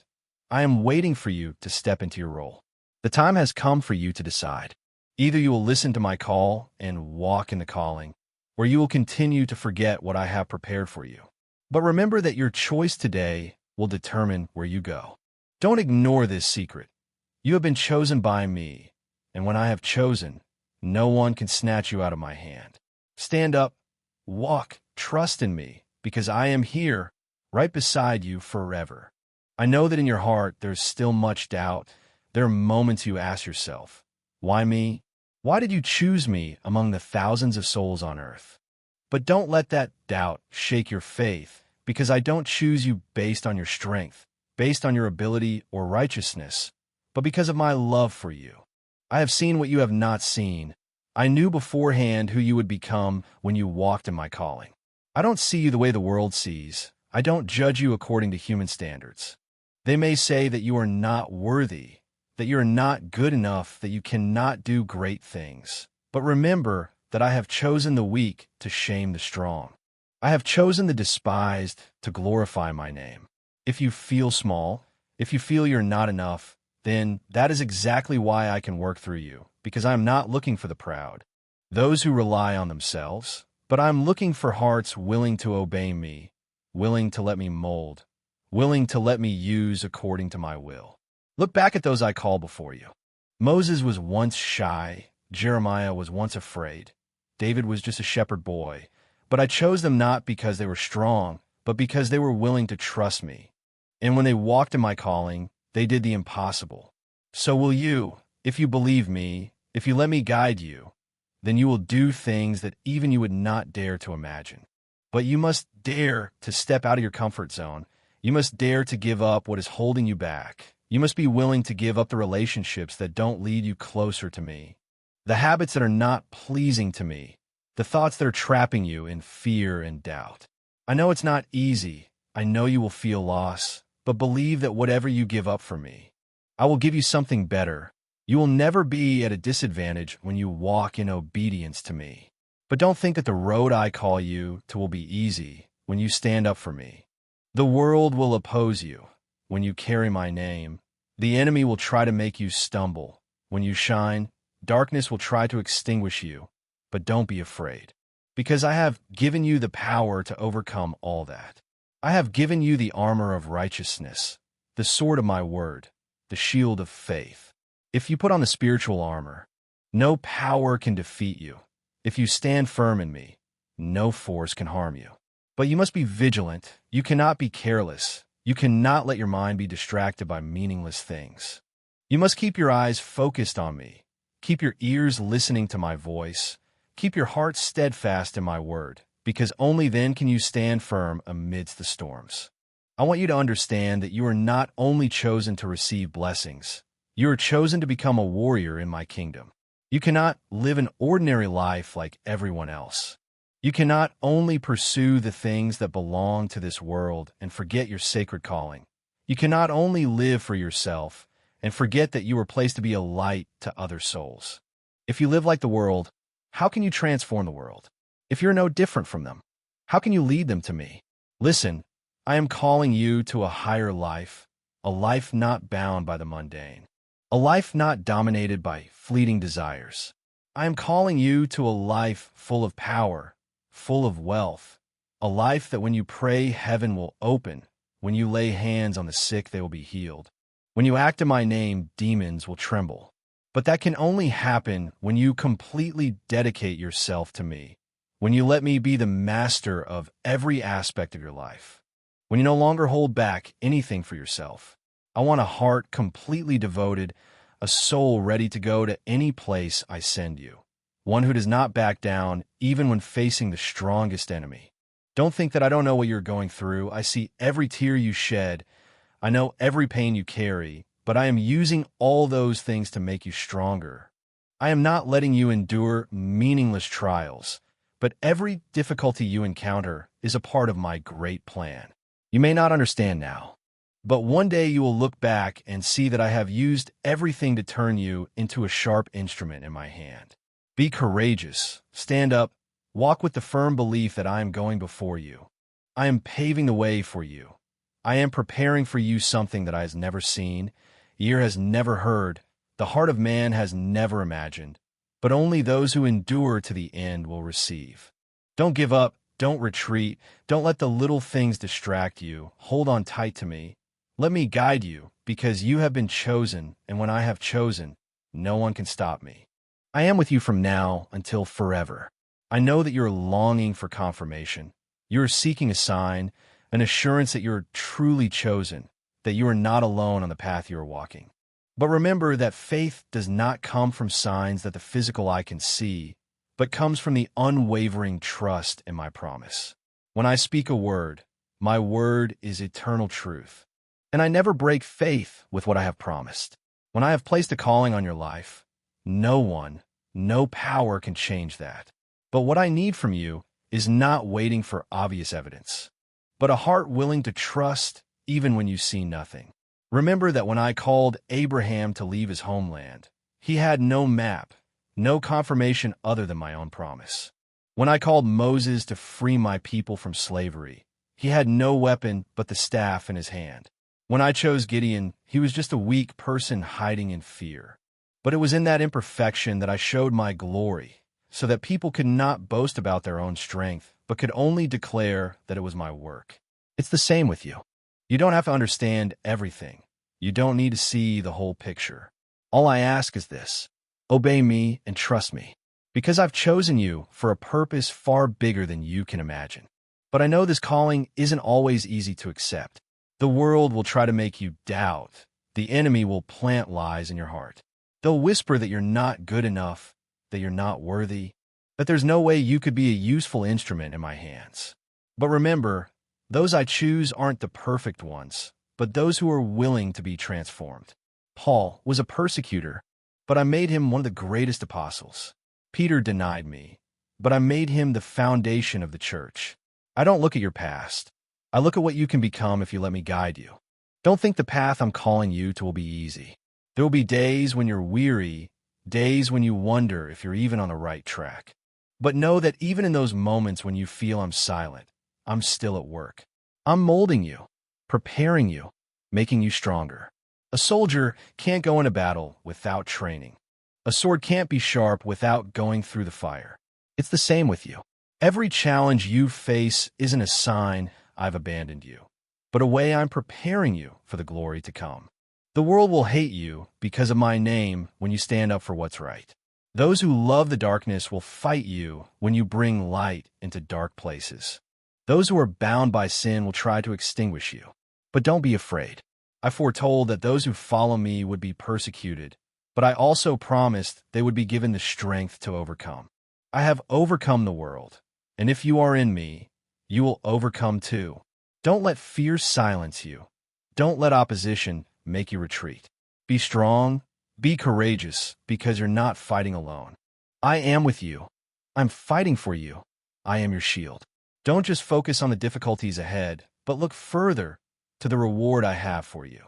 I am waiting for you to step into your role. The time has come for you to decide. Either you will listen to my call and walk in the calling, or you will continue to forget what I have prepared for you. But remember that your choice today will determine where you go. Don't ignore this secret. You have been chosen by me, and when I have chosen, no one can snatch you out of my hand. Stand up, walk, trust in me, because I am here, right beside you forever. I know that in your heart there's still much doubt. There are moments you ask yourself, why me? Why did you choose me among the thousands of souls on earth? But don't let that doubt shake your faith, because I don't choose you based on your strength, based on your ability or righteousness, but because of my love for you. I have seen what you have not seen. I knew beforehand who you would become when you walked in my calling. I don't see you the way the world sees. I don't judge you according to human standards. They may say that you are not worthy, that you are not good enough, that you cannot do great things. But remember that I have chosen the weak to shame the strong. I have chosen the despised to glorify my name. If you feel small, if you feel you're not enough, then that is exactly why I can work through you, because I am not looking for the proud, those who rely on themselves, but I am looking for hearts willing to obey me, willing to let me mold, willing to let me use according to my will. Look back at those I call before you. Moses was once shy. Jeremiah was once afraid. David was just a shepherd boy. But I chose them not because they were strong, but because they were willing to trust me. And when they walked in my calling, they did the impossible. So will you, if you believe me, if you let me guide you, then you will do things that even you would not dare to imagine. But you must dare to step out of your comfort zone. You must dare to give up what is holding you back. You must be willing to give up the relationships that don't lead you closer to me, the habits that are not pleasing to me, the thoughts that are trapping you in fear and doubt. I know it's not easy. I know you will feel loss, but believe that whatever you give up for me, I will give you something better. You will never be at a disadvantage when you walk in obedience to me. But don't think that the road I call you to will be easy when you stand up for me. The world will oppose you when you carry my name. The enemy will try to make you stumble. When you shine, Darkness will try to extinguish you, but don't be afraid, because I have given you the power to overcome all that. I have given you the armor of righteousness, the sword of my word, the shield of faith. If you put on the spiritual armor, no power can defeat you. If you stand firm in me, no force can harm you. But you must be vigilant. You cannot be careless. You cannot let your mind be distracted by meaningless things. You must keep your eyes focused on me. Keep your ears listening to my voice. Keep your heart steadfast in my word, because only then can you stand firm amidst the storms. I want you to understand that you are not only chosen to receive blessings, you are chosen to become a warrior in my kingdom. You cannot live an ordinary life like everyone else. You cannot only pursue the things that belong to this world and forget your sacred calling. You cannot only live for yourself and forget that you were placed to be a light to other souls. If you live like the world, how can you transform the world? If you're no different from them, how can you lead them to me? Listen, I am calling you to a higher life, a life not bound by the mundane, a life not dominated by fleeting desires. I am calling you to a life full of power, full of wealth, a life that when you pray, heaven will open. When you lay hands on the sick, they will be healed. When you act in my name, demons will tremble. But that can only happen when you completely dedicate yourself to me, when you let me be the master of every aspect of your life, when you no longer hold back anything for yourself. I want a heart completely devoted, a soul ready to go to any place I send you, one who does not back down even when facing the strongest enemy. Don't think that I don't know what you're going through. I see every tear you shed. I know every pain you carry, but I am using all those things to make you stronger. I am not letting you endure meaningless trials, but every difficulty you encounter is a part of my great plan. You may not understand now, but one day you will look back and see that I have used everything to turn you into a sharp instrument in my hand. Be courageous, stand up, walk with the firm belief that I am going before you. I am paving the way for you. I am preparing for you something that I has never seen, ear has never heard, the heart of man has never imagined, but only those who endure to the end will receive. Don't give up, don't retreat, don't let the little things distract you. Hold on tight to me. Let me guide you, because you have been chosen, and when I have chosen, no one can stop me. I am with you from now until forever. I know that you're longing for confirmation. You are seeking a sign, an assurance that you're truly chosen, that you are not alone on the path you are walking. But remember that faith does not come from signs that the physical eye can see, but comes from the unwavering trust in my promise. When I speak a word, my word is eternal truth, and I never break faith with what I have promised. When I have placed a calling on your life, no one, no power can change that. But what I need from you is not waiting for obvious evidence, but a heart willing to trust even when you see nothing. Remember that when I called Abraham to leave his homeland, he had no map, no confirmation other than my own promise. When I called Moses to free my people from slavery, he had no weapon but the staff in his hand. When I chose Gideon, he was just a weak person hiding in fear. But it was in that imperfection that I showed my glory, so that people could not boast about their own strength, but could only declare that it was my work. It's the same with you. You don't have to understand everything. You don't need to see the whole picture. All I ask is this: obey me and trust me, because I've chosen you for a purpose far bigger than you can imagine. But I know this calling isn't always easy to accept. The world will try to make you doubt. The enemy will plant lies in your heart. They'll whisper that you're not good enough, that you're not worthy, that there's no way you could be a useful instrument in my hands. But remember, those I choose aren't the perfect ones, but those who are willing to be transformed. Paul was a persecutor, but I made him one of the greatest apostles. Peter denied me, but I made him the foundation of the church. I don't look at your past. I look at what you can become if you let me guide you. Don't think the path I'm calling you to will be easy. There will be days when you're weary, days when you wonder if you're even on the right track. But know that even in those moments when you feel I'm silent, I'm still at work. I'm molding you, preparing you, making you stronger. A soldier can't go into battle without training. A sword can't be sharp without going through the fire. It's the same with you. Every challenge you face isn't a sign I've abandoned you, but a way I'm preparing you for the glory to come. The world will hate you because of my name when you stand up for what's right. Those who love the darkness will fight you when you bring light into dark places. Those who are bound by sin will try to extinguish you. But don't be afraid. I foretold that those who follow me would be persecuted, but I also promised they would be given the strength to overcome. I have overcome the world, and if you are in me, you will overcome too. Don't let fear silence you. Don't let opposition make you retreat. Be strong, be courageous, because you're not fighting alone. I am with you. I'm fighting for you. I am your shield. Don't just focus on the difficulties ahead, but look further to the reward I have for you.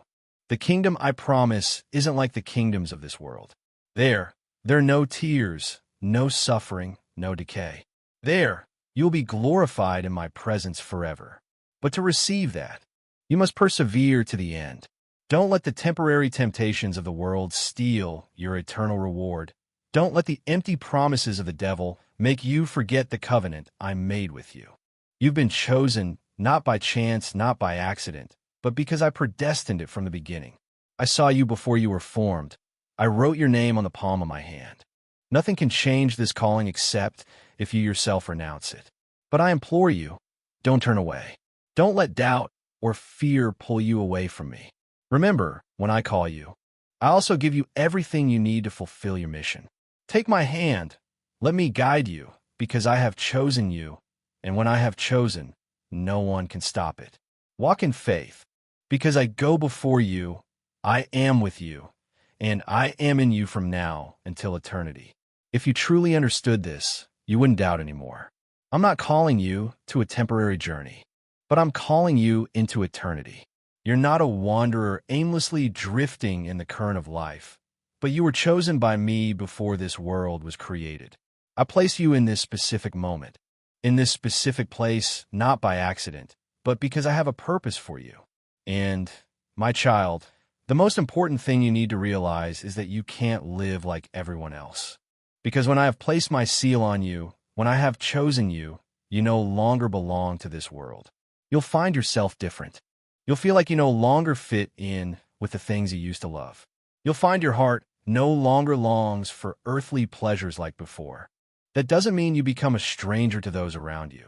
The kingdom I promise isn't like the kingdoms of this world. There are no tears, no suffering, no decay. There, you'll be glorified in my presence forever. But to receive that, you must persevere to the end. Don't let the temporary temptations of the world steal your eternal reward. Don't let the empty promises of the devil make you forget the covenant I made with you. You've been chosen not by chance, not by accident, but because I predestined it from the beginning. I saw you before you were formed. I wrote your name on the palm of my hand. Nothing can change this calling except if you yourself renounce it. But I implore you, don't turn away. Don't let doubt or fear pull you away from me. Remember, when I call you, I also give you everything you need to fulfill your mission. Take my hand. Let me guide you, because I have chosen you, and when I have chosen, no one can stop it. Walk in faith, because I go before you, I am with you, and I am in you from now until eternity. If you truly understood this, you wouldn't doubt anymore. I'm not calling you to a temporary journey, but I'm calling you into eternity. You're not a wanderer aimlessly drifting in the current of life, but you were chosen by me before this world was created. I place you in this specific moment, in this specific place, not by accident, but because I have a purpose for you. And, my child, the most important thing you need to realize is that you can't live like everyone else. Because when I have placed my seal on you, when I have chosen you, you no longer belong to this world. You'll find yourself different. You'll feel like you no longer fit in with the things you used to love. You'll find your heart no longer longs for earthly pleasures like before. That doesn't mean you become a stranger to those around you,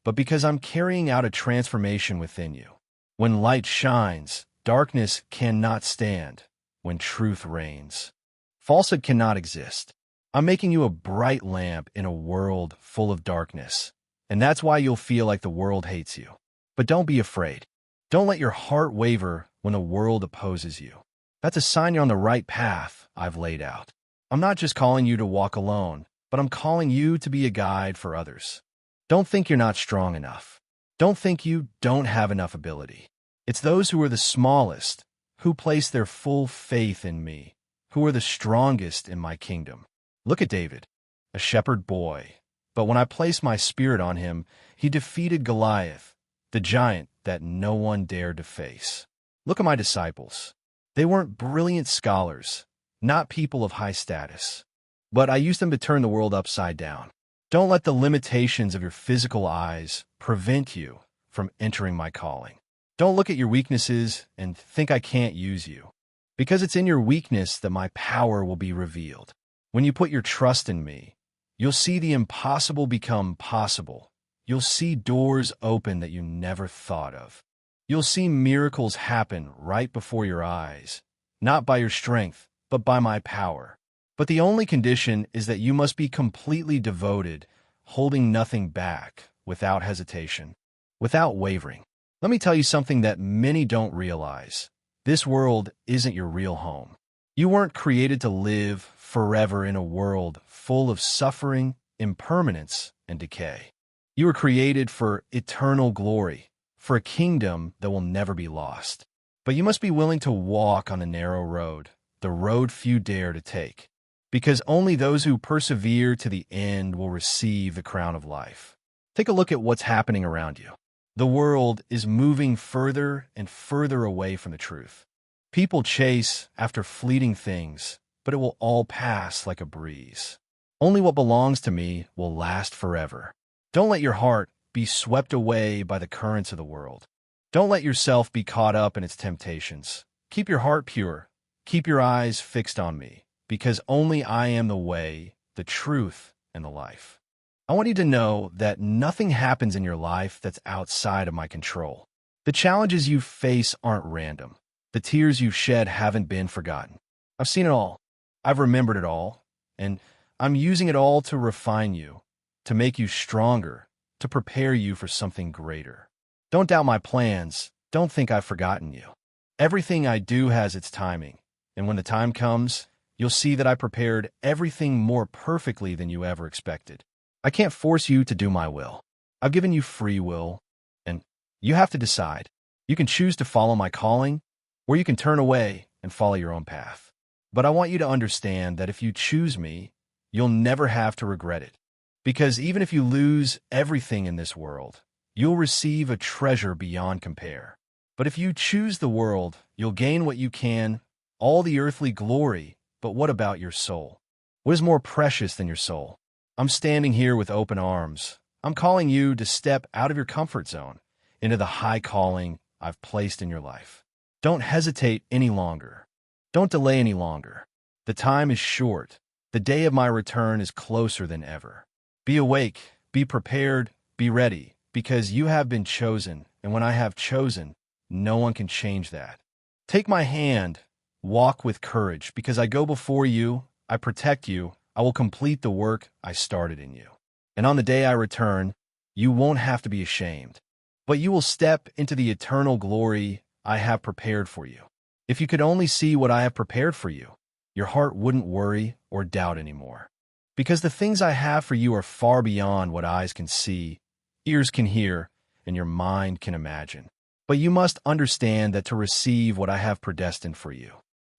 but because I'm carrying out a transformation within you. When light shines, darkness cannot stand. When truth reigns, falsehood cannot exist. I'm making you a bright lamp in a world full of darkness, and that's why you'll feel like the world hates you. But don't be afraid. Don't let your heart waver when the world opposes you. That's a sign you're on the right path I've laid out. I'm not just calling you to walk alone, but I'm calling you to be a guide for others. Don't think you're not strong enough. Don't think you don't have enough ability. It's those who are the smallest, who place their full faith in me, who are the strongest in my kingdom. Look at David, a shepherd boy. But when I placed my spirit on him, he defeated Goliath, the giant that no one dared to face. Look at my disciples. They weren't brilliant scholars, not people of high status, but I used them to turn the world upside down. Don't let the limitations of your physical eyes prevent you from entering my calling. Don't look at your weaknesses and think I can't use you, because it's in your weakness that my power will be revealed. When you put your trust in me, you'll see the impossible become possible. You'll see doors open that you never thought of. You'll see miracles happen right before your eyes, not by your strength, but by my power. But the only condition is that you must be completely devoted, holding nothing back, without hesitation, without wavering. Let me tell you something that many don't realize. This world isn't your real home. You weren't created to live forever in a world full of suffering, impermanence, and decay. You were created for eternal glory, for a kingdom that will never be lost. But you must be willing to walk on the narrow road, the road few dare to take, because only those who persevere to the end will receive the crown of life. Take a look at what's happening around you. The world is moving further and further away from the truth. People chase after fleeting things, but it will all pass like a breeze. Only what belongs to me will last forever. Don't let your heart be swept away by the currents of the world. Don't let yourself be caught up in its temptations. Keep your heart pure. Keep your eyes fixed on me, because only I am the way, the truth, and the life. I want you to know that nothing happens in your life that's outside of my control. The challenges you face aren't random. The tears you've shed haven't been forgotten. I've seen it all. I've remembered it all. And I'm using it all to refine you, to make you stronger, to prepare you for something greater. Don't doubt my plans. Don't think I've forgotten you. Everything I do has its timing. And when the time comes, you'll see that I prepared everything more perfectly than you ever expected. I can't force you to do my will. I've given you free will, and you have to decide. You can choose to follow my calling, or you can turn away and follow your own path. But I want you to understand that if you choose me, you'll never have to regret it. Because even if you lose everything in this world, you'll receive a treasure beyond compare. But if you choose the world, you'll gain what you can, all the earthly glory, but what about your soul? What is more precious than your soul? I'm standing here with open arms. I'm calling you to step out of your comfort zone into the high calling I've placed in your life. Don't hesitate any longer. Don't delay any longer. The time is short. The day of my return is closer than ever. Be awake, be prepared, be ready, because you have been chosen, and when I have chosen, no one can change that. Take my hand, walk with courage, because I go before you, I protect you, I will complete the work I started in you. And on the day I return, you won't have to be ashamed, but you will step into the eternal glory I have prepared for you. If you could only see what I have prepared for you, your heart wouldn't worry or doubt anymore. Because the things I have for you are far beyond what eyes can see, ears can hear, and your mind can imagine. But you must understand that to receive what I have predestined for you,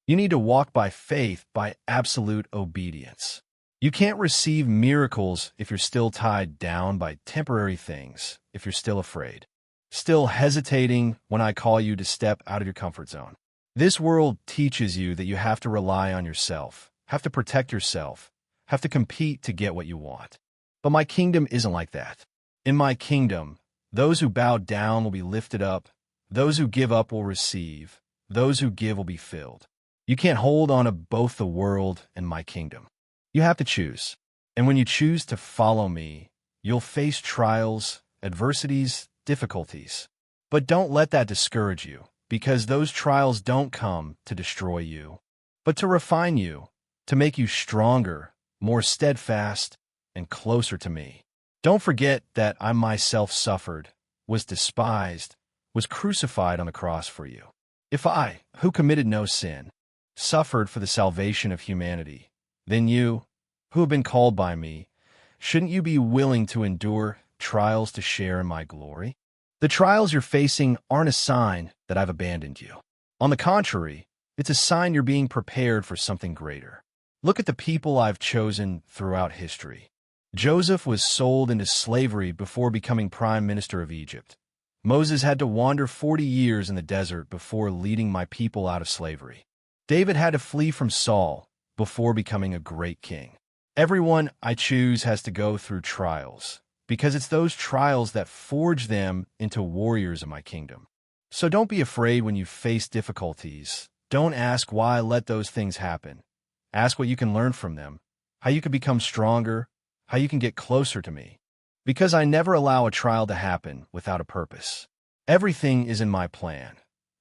you need to walk by faith, by absolute obedience. You can't receive miracles if you're still tied down by temporary things, if you're still afraid, still hesitating when I call you to step out of your comfort zone. This world teaches you that you have to rely on yourself, have to protect yourself, have to compete to get what you want. But my kingdom isn't like that. In my kingdom, those who bow down will be lifted up, those who give up will receive, those who give will be filled. You can't hold on to both the world and my kingdom. You have to choose. And when you choose to follow me, you'll face trials, adversities, difficulties. But don't let that discourage you, because those trials don't come to destroy you, but to refine you, to make you stronger, more steadfast, and closer to me. Don't forget that I myself suffered, was despised, was crucified on the cross for you. If I, who committed no sin, suffered for the salvation of humanity, then you, who have been called by me, shouldn't you be willing to endure trials to share in my glory? The trials you're facing aren't a sign that I've abandoned you. On the contrary, it's a sign you're being prepared for something greater. Look at the people I've chosen throughout history. Joseph was sold into slavery before becoming prime minister of Egypt. Moses had to wander 40 years in the desert before leading my people out of slavery. David had to flee from Saul before becoming a great king. Everyone I choose has to go through trials, because it's those trials that forge them into warriors of my kingdom. So don't be afraid when you face difficulties. Don't ask why I let those things happen. Ask what you can learn from them, how you can become stronger, how you can get closer to me. Because I never allow a trial to happen without a purpose. Everything is in my plan.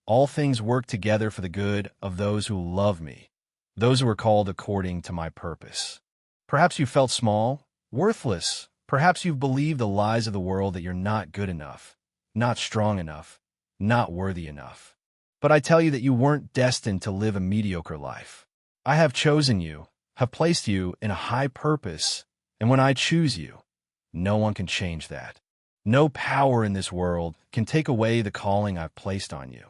All things work together for the good of those who love me, those who are called according to my purpose. Perhaps you felt small, worthless. Perhaps you've believed the lies of the world that you're not good enough, not strong enough, not worthy enough. But I tell you that you weren't destined to live a mediocre life. I have chosen you, have placed you in a high purpose, and when I choose you, no one can change that. No power in this world can take away the calling I've placed on you.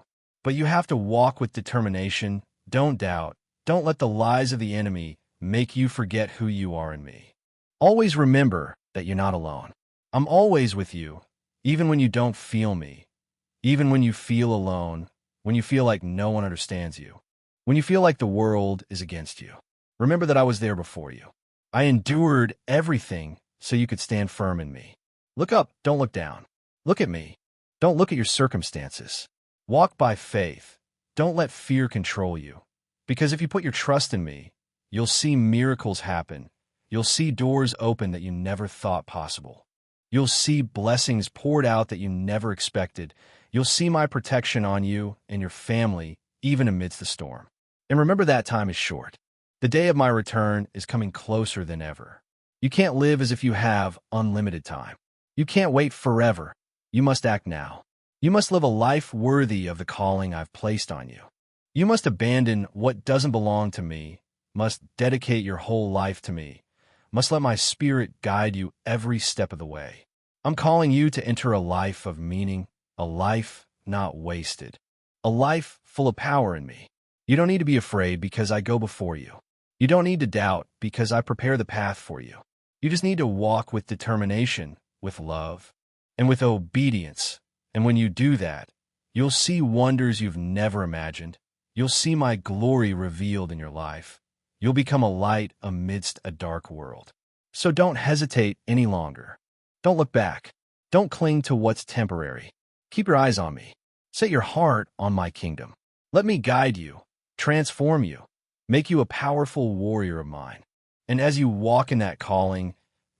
But you have to walk with determination. Don't doubt. Don't let the lies of the enemy make you forget who you are in me. Always remember that you're not alone. I'm always with you, even when you don't feel me, even when you feel alone, when you feel like no one understands you, when you feel like the world is against you. Remember that I was there before you. I endured everything so you could stand firm in me. Look up, don't look down. Look at me. Don't look at your circumstances. Walk by faith. Don't let fear control you. Because if you put your trust in me, you'll see miracles happen. You'll see doors open that you never thought possible. You'll see blessings poured out that you never expected. You'll see my protection on you and your family, even amidst the storm. And remember that time is short. The day of my return is coming closer than ever. You can't live as if you have unlimited time. You can't wait forever. You must act now. You must live a life worthy of the calling I've placed on you. You must abandon what doesn't belong to me, must dedicate your whole life to me, must let my spirit guide you every step of the way. I'm calling you to enter a life of meaning, a life not wasted, a life full of power in me. You don't need to be afraid because I go before you. You don't need to doubt because I prepare the path for you. You just need to walk with determination, with love, and with obedience. And when you do that, you'll see wonders you've never imagined. You'll see my glory revealed in your life. You'll become a light amidst a dark world. So don't hesitate any longer. Don't look back. Don't cling to what's temporary. Keep your eyes on me. Set your heart on my kingdom. Let me guide you, transform you, make you a powerful warrior of mine. And as you walk in that calling,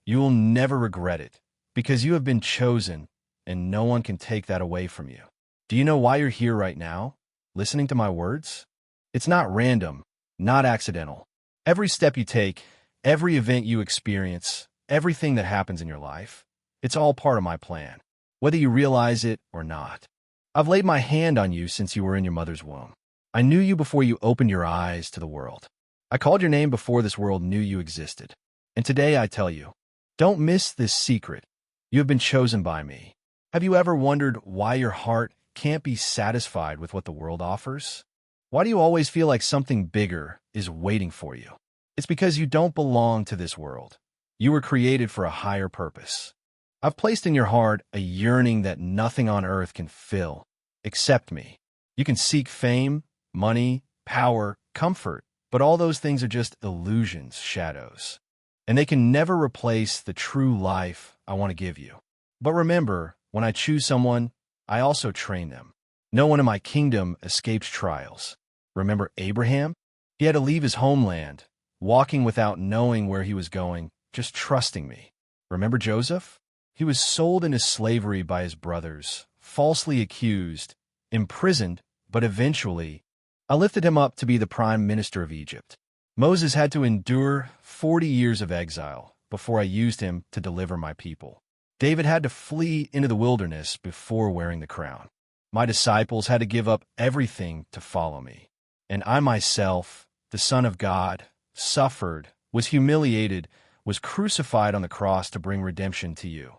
you will never regret it, because you have been chosen, and no one can take that away from you. Do you know why you're here right now, listening to my words? It's not random, not accidental. Every step you take, every event you experience, everything that happens in your life, it's all part of my plan, whether you realize it or not. I've laid my hand on you since you were in your mother's womb. I knew you before you opened your eyes to the world. I called your name before this world knew you existed. And today I tell you, don't miss this secret. You have been chosen by me. Have you ever wondered why your heart can't be satisfied with what the world offers? Why do you always feel like something bigger is waiting for you? It's because you don't belong to this world. You were created for a higher purpose. I've placed in your heart a yearning that nothing on earth can fill, except me. You can seek fame, money, power, comfort, but all those things are just illusions, shadows. And they can never replace the true life I want to give you. But remember, when I choose someone, I also train them. No one in my kingdom escapes trials. Remember Abraham? He had to leave his homeland, walking without knowing where he was going, just trusting me. Remember Joseph? He was sold into slavery by his brothers, falsely accused, imprisoned, but eventually, I lifted him up to be the prime minister of Egypt. Moses had to endure 40 years of exile before I used him to deliver my people. David had to flee into the wilderness before wearing the crown. My disciples had to give up everything to follow me. And I myself, the Son of God, suffered, was humiliated, was crucified on the cross to bring redemption to you.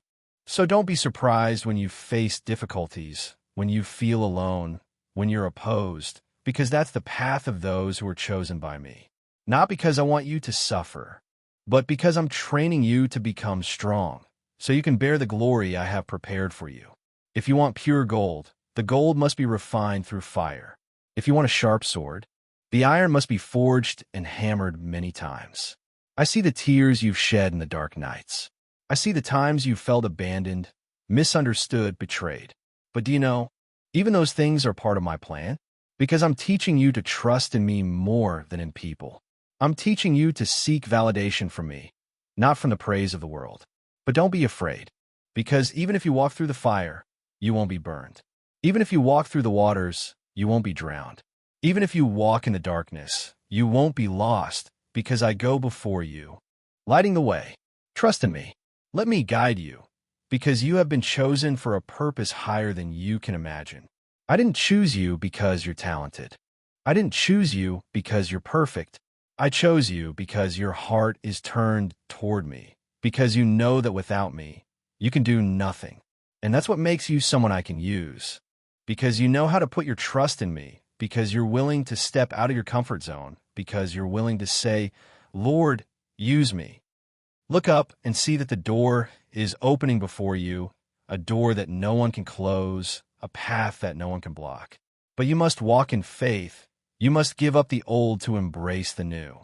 So don't be surprised when you face difficulties, when you feel alone, when you're opposed, because that's the path of those who are chosen by me. Not because I want you to suffer, but because I'm training you to become strong, so you can bear the glory I have prepared for you. If you want pure gold, the gold must be refined through fire. If you want a sharp sword, the iron must be forged and hammered many times. I see the tears you've shed in the dark nights. I see the times you felt abandoned, misunderstood, betrayed. But do you know, even those things are part of my plan, because I'm teaching you to trust in me more than in people. I'm teaching you to seek validation from me, not from the praise of the world. But don't be afraid, because even if you walk through the fire, you won't be burned. Even if you walk through the waters, you won't be drowned. Even if you walk in the darkness, you won't be lost, because I go before you, lighting the way. Trust in me. Let me guide you, because you have been chosen for a purpose higher than you can imagine. I didn't choose you because you're talented. I didn't choose you because you're perfect. I chose you because your heart is turned toward me, because you know that without me, you can do nothing. And that's what makes you someone I can use, because you know how to put your trust in me, because you're willing to step out of your comfort zone, because you're willing to say, Lord, use me. Look up and see that the door is opening before you, a door that no one can close, a path that no one can block. But you must walk in faith. You must give up the old to embrace the new.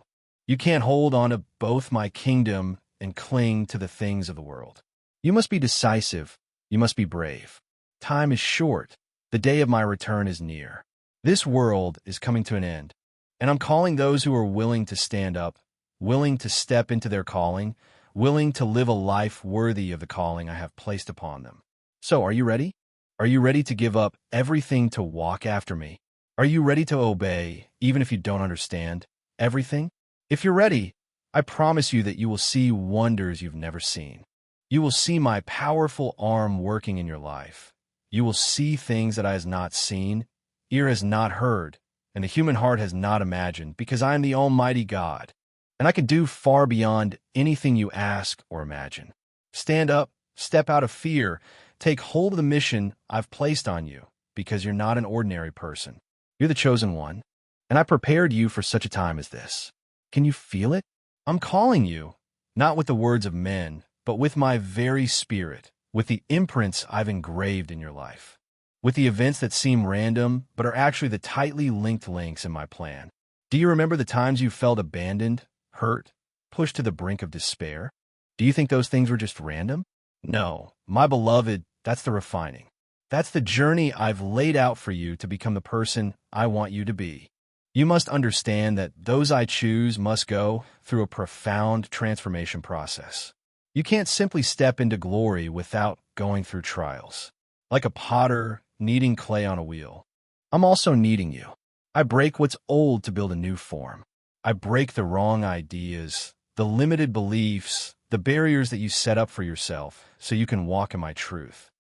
You can't hold on to both my kingdom and cling to the things of the world. You must be decisive. You must be brave. Time is short. The day of my return is near. This world is coming to an end, and I'm calling those who are willing to stand up, willing to step into their calling, willing to live a life worthy of the calling I have placed upon them. So, are you ready? Are you ready to give up everything to walk after me? Are you ready to obey, even if you don't understand everything? If you're ready, I promise you that you will see wonders you've never seen. You will see my powerful arm working in your life. You will see things that eye has not seen, ear has not heard, and the human heart has not imagined, because I am the Almighty God, and I can do far beyond anything you ask or imagine. Stand up, step out of fear, take hold of the mission I've placed on you, because you're not an ordinary person. You're the chosen one, and I prepared you for such a time as this. Can you feel it? I'm calling you, not with the words of men, but with my very spirit, with the imprints I've engraved in your life, with the events that seem random but are actually the tightly linked links in my plan. Do you remember the times you felt abandoned, hurt, pushed to the brink of despair? Do you think those things were just random? No, my beloved, that's the refining. That's the journey I've laid out for you to become the person I want you to be. You must understand that those I choose must go through a profound transformation process. You can't simply step into glory without going through trials. Like a potter kneading clay on a wheel, I'm also kneading you. I break what's old to build a new form. I break the wrong ideas, the limited beliefs, the barriers that you set up for yourself so you can walk in my truth.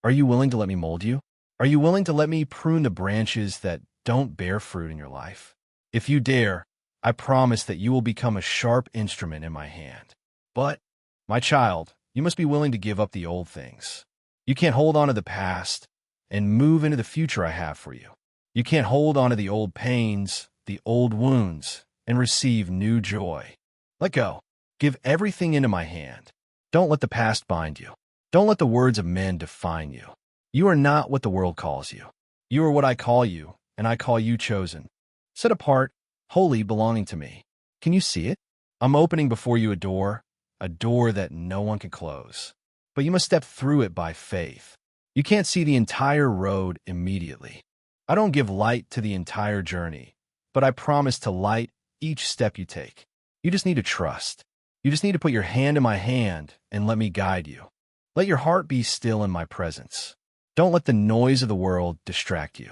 Are you willing to let me mold you? Are you willing to let me prune the branches that don't bear fruit in your life? If you dare, I promise that you will become a sharp instrument in my hand. But, my child, you must be willing to give up the old things. You can't hold on to the past and move into the future I have for you. You can't hold on to the old pains, the old wounds, and receive new joy. Let go. Give everything into my hand. Don't let the past bind you. Don't let the words of men define you. You are not what the world calls you. You are what I call you, and I call you chosen. Set apart, holy, belonging to me. Can you see it? I'm opening before you a door that no one can close. But you must step through it by faith. You can't see the entire road immediately. I don't give light to the entire journey, but I promise to light each step you take. You just need to trust. You just need to put your hand in my hand and let me guide you. Let your heart be still in my presence. Don't let the noise of the world distract you.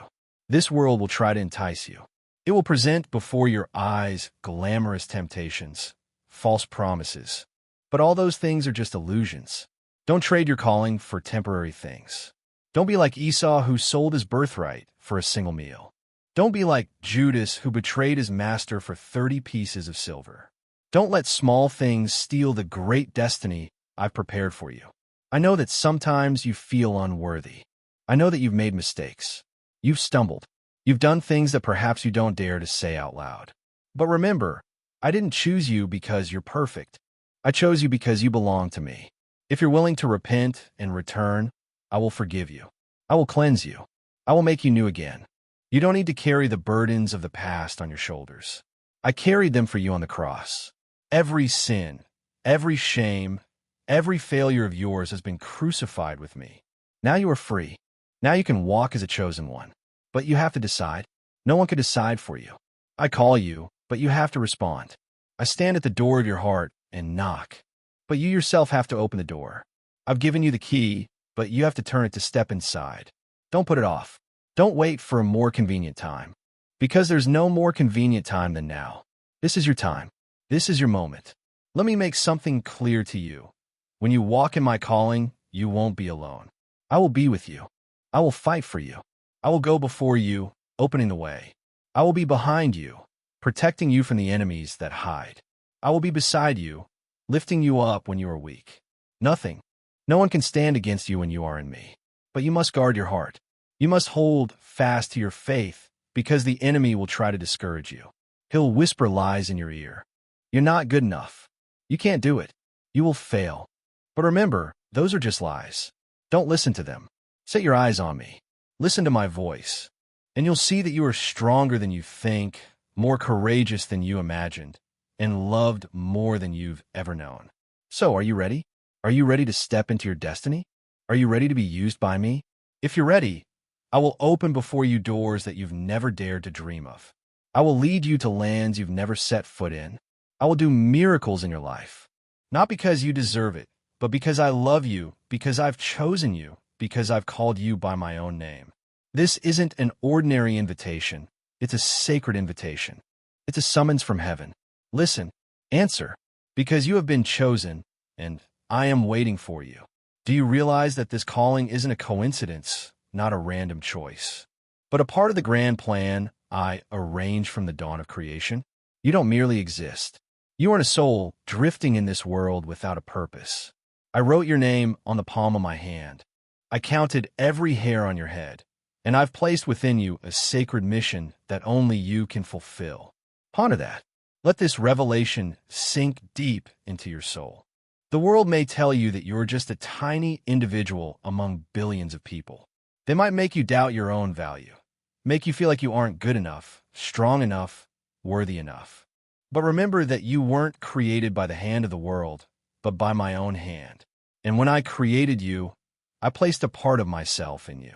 This world will try to entice you. It will present before your eyes glamorous temptations, false promises. But all those things are just illusions. Don't trade your calling for temporary things. Don't be like Esau, who sold his birthright for a single meal. Don't be like Judas, who betrayed his master for 30 pieces of silver. Don't let small things steal the great destiny I've prepared for you. I know that sometimes you feel unworthy. I know that you've made mistakes. You've stumbled. You've done things that perhaps you don't dare to say out loud. But remember, I didn't choose you because you're perfect. I chose you because you belong to me. If you're willing to repent and return, I will forgive you. I will cleanse you. I will make you new again. You don't need to carry the burdens of the past on your shoulders. I carried them for you on the cross. Every sin, every shame, every failure of yours has been crucified with me. Now you are free. Now you can walk as a chosen one. But you have to decide. No one can decide for you. I call you, but you have to respond. I stand at the door of your heart and knock. But you yourself have to open the door. I've given you the key, but you have to turn it to step inside. Don't put it off. Don't wait for a more convenient time. Because there's no more convenient time than now. This is your time. This is your moment. Let me make something clear to you. When you walk in my calling, you won't be alone. I will be with you. I will fight for you. I will go before you, opening the way. I will be behind you, protecting you from the enemies that hide. I will be beside you, lifting you up when you are weak. No one can stand against you when you are in me. But you must guard your heart. You must hold fast to your faith, because the enemy will try to discourage you. He'll whisper lies in your ear. You're not good enough. You can't do it. You will fail. But remember, those are just lies. Don't listen to them. Set your eyes on me. Listen to my voice. And you'll see that you are stronger than you think, more courageous than you imagined, and loved more than you've ever known. So, are you ready? Are you ready to step into your destiny? Are you ready to be used by me? If you're ready, I will open before you doors that you've never dared to dream of. I will lead you to lands you've never set foot in. I will do miracles in your life. Not because you deserve it, but because I love you, because I've chosen you, because I've called you by my own name. This isn't an ordinary invitation. It's a sacred invitation. It's a summons from heaven. Listen, answer, because you have been chosen, and I am waiting for you. Do you realize that this calling isn't a coincidence, not a random choice, but a part of the grand plan I arranged from the dawn of creation? You don't merely exist. You are a soul drifting in this world without a purpose. I wrote your name on the palm of my hand. I counted every hair on your head, and I've placed within you a sacred mission that only you can fulfill. Ponder that. Let this revelation sink deep into your soul. The world may tell you that you're just a tiny individual among billions of people. They might make you doubt your own value, make you feel like you aren't good enough, strong enough, worthy enough. But remember that you weren't created by the hand of the world, but by my own hand. And when I created you, I placed a part of myself in you.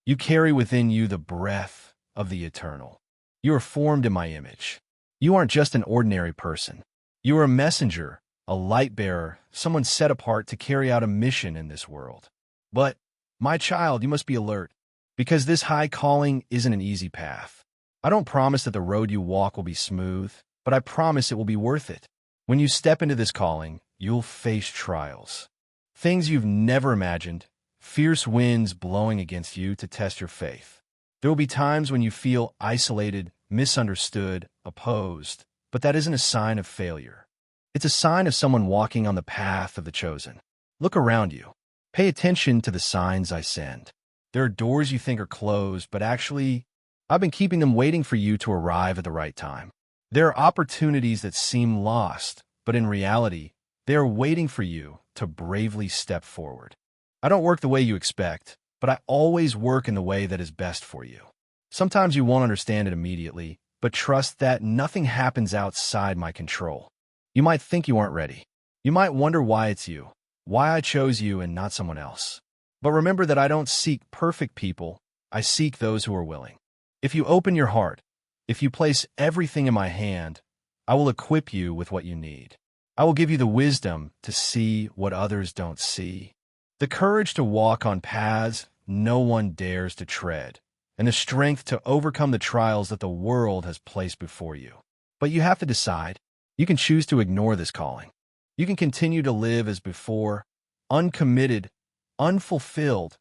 You carry within you the breath of the eternal. You are formed in my image. You aren't just an ordinary person. You are a messenger, a light bearer, someone set apart to carry out a mission in this world. But, my child, you must be alert, because this high calling isn't an easy path. I don't promise that the road you walk will be smooth, but I promise it will be worth it. When you step into this calling, you'll face trials. Things you've never imagined, fierce winds blowing against you to test your faith. There will be times when you feel isolated, misunderstood, opposed, but that isn't a sign of failure. It's a sign of someone walking on the path of the chosen. Look around you. Pay attention to the signs I send. There are doors you think are closed, but actually, I've been keeping them waiting for you to arrive at the right time. There are opportunities that seem lost, but in reality, they are waiting for you to bravely step forward. I don't work the way you expect, but I always work in the way that is best for you. Sometimes you won't understand it immediately, but trust that nothing happens outside my control. You might think you aren't ready. You might wonder why it's you, why I chose you and not someone else. But remember that I don't seek perfect people, I seek those who are willing. If you open your heart, if you place everything in my hand, I will equip you with what you need. I will give you the wisdom to see what others don't see, the courage to walk on paths no one dares to tread, and the strength to overcome the trials that the world has placed before you. But you have to decide. You can choose to ignore this calling. You can continue to live as before, uncommitted, unfulfilled,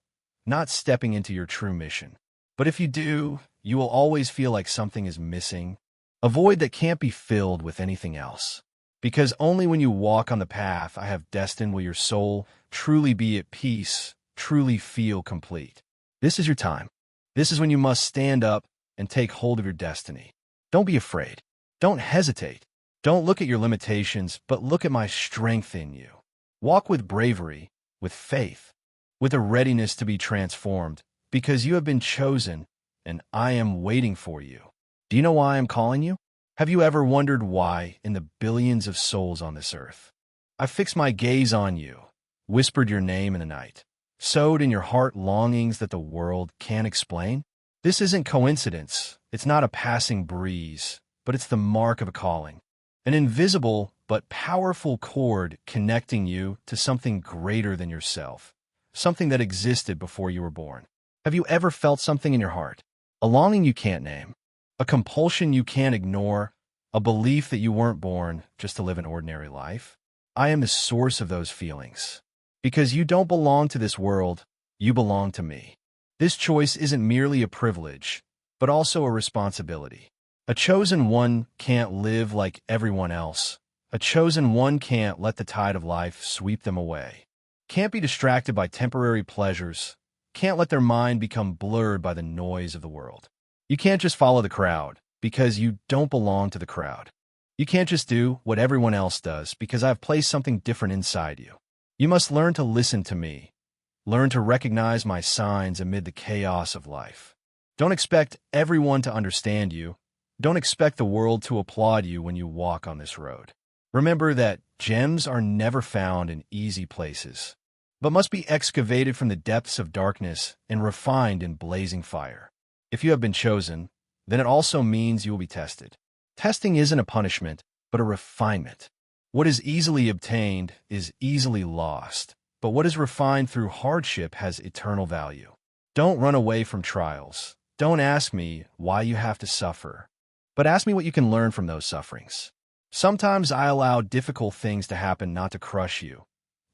not stepping into your true mission. But if you do, you will always feel like something is missing, a void that can't be filled with anything else. Because only when you walk on the path I have destined will your soul truly be at peace, truly feel complete. This is your time. This is when you must stand up and take hold of your destiny. Don't be afraid. Don't hesitate. Don't look at your limitations, but look at my strength in you. Walk with bravery, with faith, with a readiness to be transformed, because you have been chosen, and I am waiting for you. Do you know why I'm calling you? Have you ever wondered why, in the billions of souls on this earth, I fixed my gaze on you, whispered your name in the night, sowed in your heart longings that the world can't explain? This isn't coincidence. It's not a passing breeze, but it's the mark of a calling. An invisible but powerful cord connecting you to something greater than yourself, something that existed before you were born. Have you ever felt something in your heart? A longing you can't name, a compulsion you can't ignore, a belief that you weren't born just to live an ordinary life? I am the source of those feelings. Because you don't belong to this world, you belong to me. This choice isn't merely a privilege, but also a responsibility. A chosen one can't live like everyone else. A chosen one can't let the tide of life sweep them away. Can't be distracted by temporary pleasures. Can't let their mind become blurred by the noise of the world. You can't just follow the crowd, because you don't belong to the crowd. You can't just do what everyone else does, because I've placed something different inside you. You must learn to listen to me. Learn to recognize my signs amid the chaos of life. Don't expect everyone to understand you. Don't expect the world to applaud you when you walk on this road. Remember that gems are never found in easy places, but must be excavated from the depths of darkness and refined in blazing fire. If you have been chosen, then it also means you will be tested. Testing isn't a punishment, but a refinement. What is easily obtained is easily lost, but what is refined through hardship has eternal value. Don't run away from trials. Don't ask me why you have to suffer, but ask me what you can learn from those sufferings. Sometimes I allow difficult things to happen not to crush you,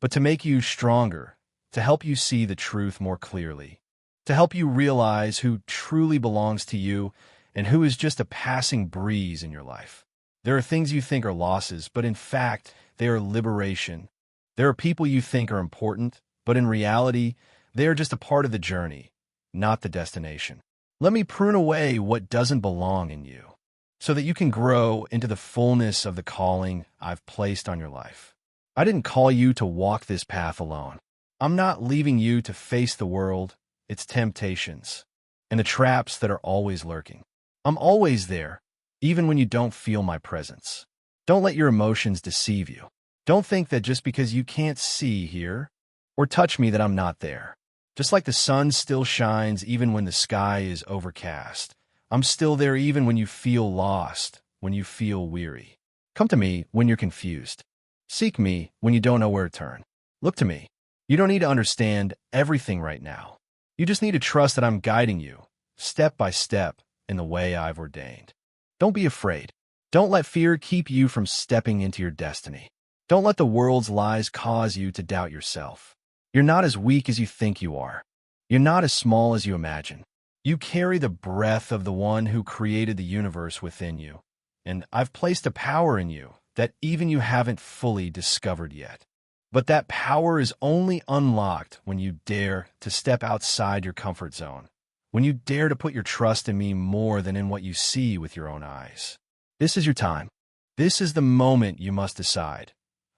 but to make you stronger, to help you see the truth more clearly, to help you realize who truly belongs to you and who is just a passing breeze in your life. There are things you think are losses, but in fact, they are liberation. There are people you think are important, but in reality, they are just a part of the journey, not the destination. Let me prune away what doesn't belong in you, so that you can grow into the fullness of the calling I've placed on your life. I didn't call you to walk this path alone. I'm not leaving you to face the world, its temptations, and the traps that are always lurking. I'm always there, even when you don't feel my presence. Don't let your emotions deceive you. Don't think that just because you can't see, hear, or touch me that I'm not there. Just like the sun still shines even when the sky is overcast, I'm still there even when you feel lost, when you feel weary. Come to me when you're confused. Seek me when you don't know where to turn. Look to me. You don't need to understand everything right now. You just need to trust that I'm guiding you, step by step, in the way I've ordained. Don't be afraid. Don't let fear keep you from stepping into your destiny. Don't let the world's lies cause you to doubt yourself. You're not as weak as you think you are. You're not as small as you imagine. You carry the breath of the one who created the universe within you, and I've placed a power in you that even you haven't fully discovered yet. But that power is only unlocked when you dare to step outside your comfort zone, when you dare to put your trust in me more than in what you see with your own eyes. This is your time. This is the moment you must decide.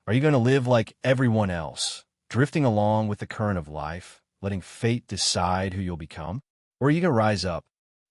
Are you going to live like everyone else, drifting along with the current of life, letting fate decide who you'll become? Or are you going to rise up,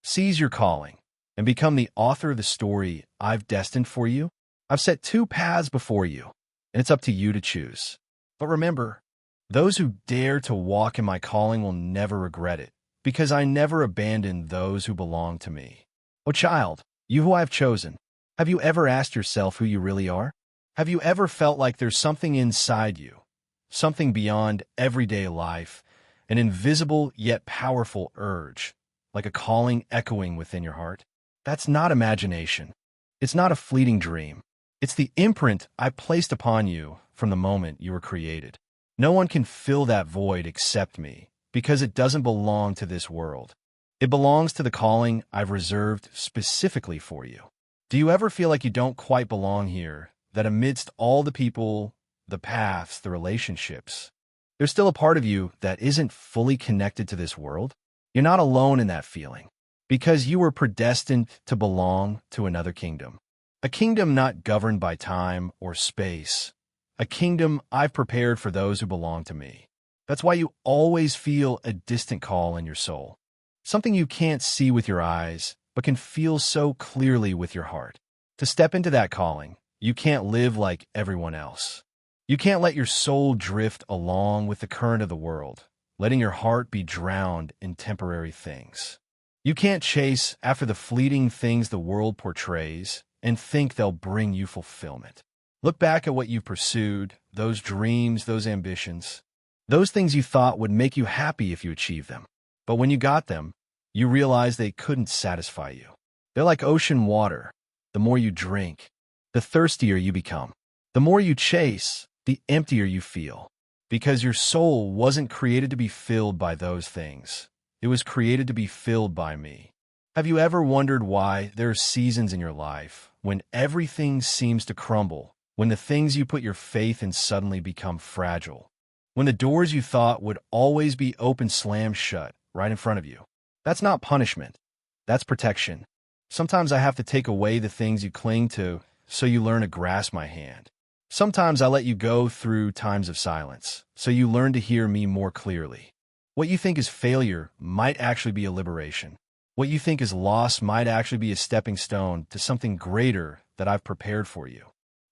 seize your calling, and become the author of the story I've destined for you? I've set two paths before you, and it's up to you to choose. But remember, those who dare to walk in my calling will never regret it, because I never abandon those who belong to me. Oh child, you who I have chosen, have you ever asked yourself who you really are? Have you ever felt like there's something inside you, something beyond everyday life, an invisible yet powerful urge, like a calling echoing within your heart? That's not imagination. It's not a fleeting dream. It's the imprint I placed upon you from the moment you were created. No one can fill that void except me, because it doesn't belong to this world. It belongs to the calling I've reserved specifically for you. Do you ever feel like you don't quite belong here, that amidst all the people, the paths, the relationships, there's still a part of you that isn't fully connected to this world? You're not alone in that feeling, because you were predestined to belong to another kingdom. A kingdom not governed by time or space. A kingdom I've prepared for those who belong to me. That's why you always feel a distant call in your soul. Something you can't see with your eyes, but can feel so clearly with your heart. To step into that calling, you can't live like everyone else. You can't let your soul drift along with the current of the world, letting your heart be drowned in temporary things. You can't chase after the fleeting things the world portrays and think they'll bring you fulfillment. Look back at what you've pursued, those dreams, those ambitions, those things you thought would make you happy if you achieved them. But when you got them, you realized they couldn't satisfy you. They're like ocean water. The more you drink, the thirstier you become. The more you chase, the emptier you feel. Because your soul wasn't created to be filled by those things. It was created to be filled by me. Have you ever wondered why there are seasons in your life when everything seems to crumble, when the things you put your faith in suddenly become fragile, when the doors you thought would always be open slam shut right in front of you? That's not punishment. That's protection. Sometimes I have to take away the things you cling to so you learn to grasp my hand. Sometimes I let you go through times of silence so you learn to hear me more clearly. What you think is failure might actually be a liberation. What you think is lost might actually be a stepping stone to something greater that I've prepared for you.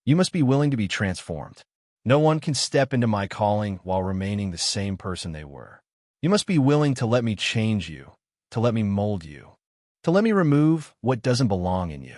You must be willing to be transformed. No one can step into my calling while remaining the same person they were. You must be willing to let me change you, to let me mold you, to let me remove what doesn't belong in you.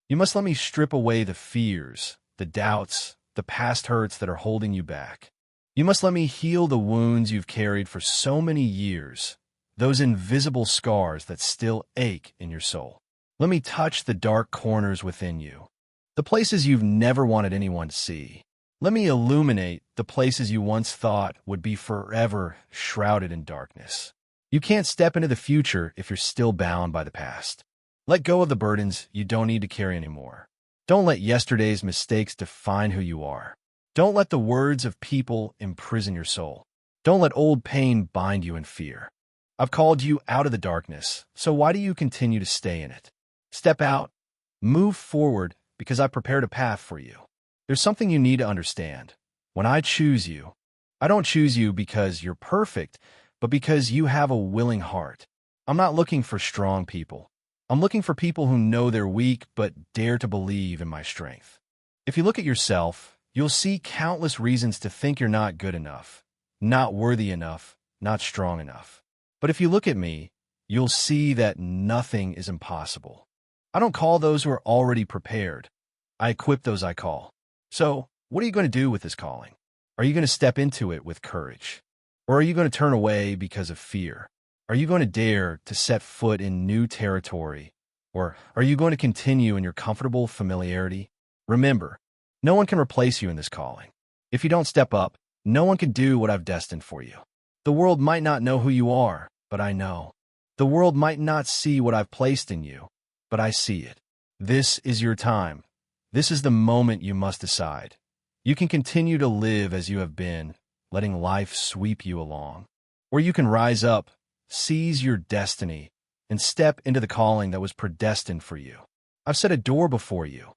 You must let me strip away the fears, the doubts, the past hurts that are holding you back. You must let me heal the wounds you've carried for so many years, those invisible scars that still ache in your soul. Let me touch the dark corners within you, the places you've never wanted anyone to see. Let me illuminate the places you once thought would be forever shrouded in darkness. You can't step into the future if you're still bound by the past. Let go of the burdens you don't need to carry anymore. Don't let yesterday's mistakes define who you are. Don't let the words of people imprison your soul. Don't let old pain bind you in fear. I've called you out of the darkness, so why do you continue to stay in it? Step out, move forward, because I've prepared a path for you. There's something you need to understand. When I choose you, I don't choose you because you're perfect, but because you have a willing heart. I'm not looking for strong people. I'm looking for people who know they're weak but dare to believe in my strength. If you look at yourself, you'll see countless reasons to think you're not good enough, not worthy enough, not strong enough. But if you look at me, you'll see that nothing is impossible. I don't call those who are already prepared. I equip those I call. So, what are you going to do with this calling? Are you going to step into it with courage? Or are you going to turn away because of fear? Are you going to dare to set foot in new territory? Or are you going to continue in your comfortable familiarity? Remember, no one can replace you in this calling. If you don't step up, no one can do what I've destined for you. The world might not know who you are, but I know. The world might not see what I've placed in you, but I see it. This is your time. This is the moment you must decide. You can continue to live as you have been, letting life sweep you along. Or you can rise up, seize your destiny, and step into the calling that was predestined for you. I've set a door before you,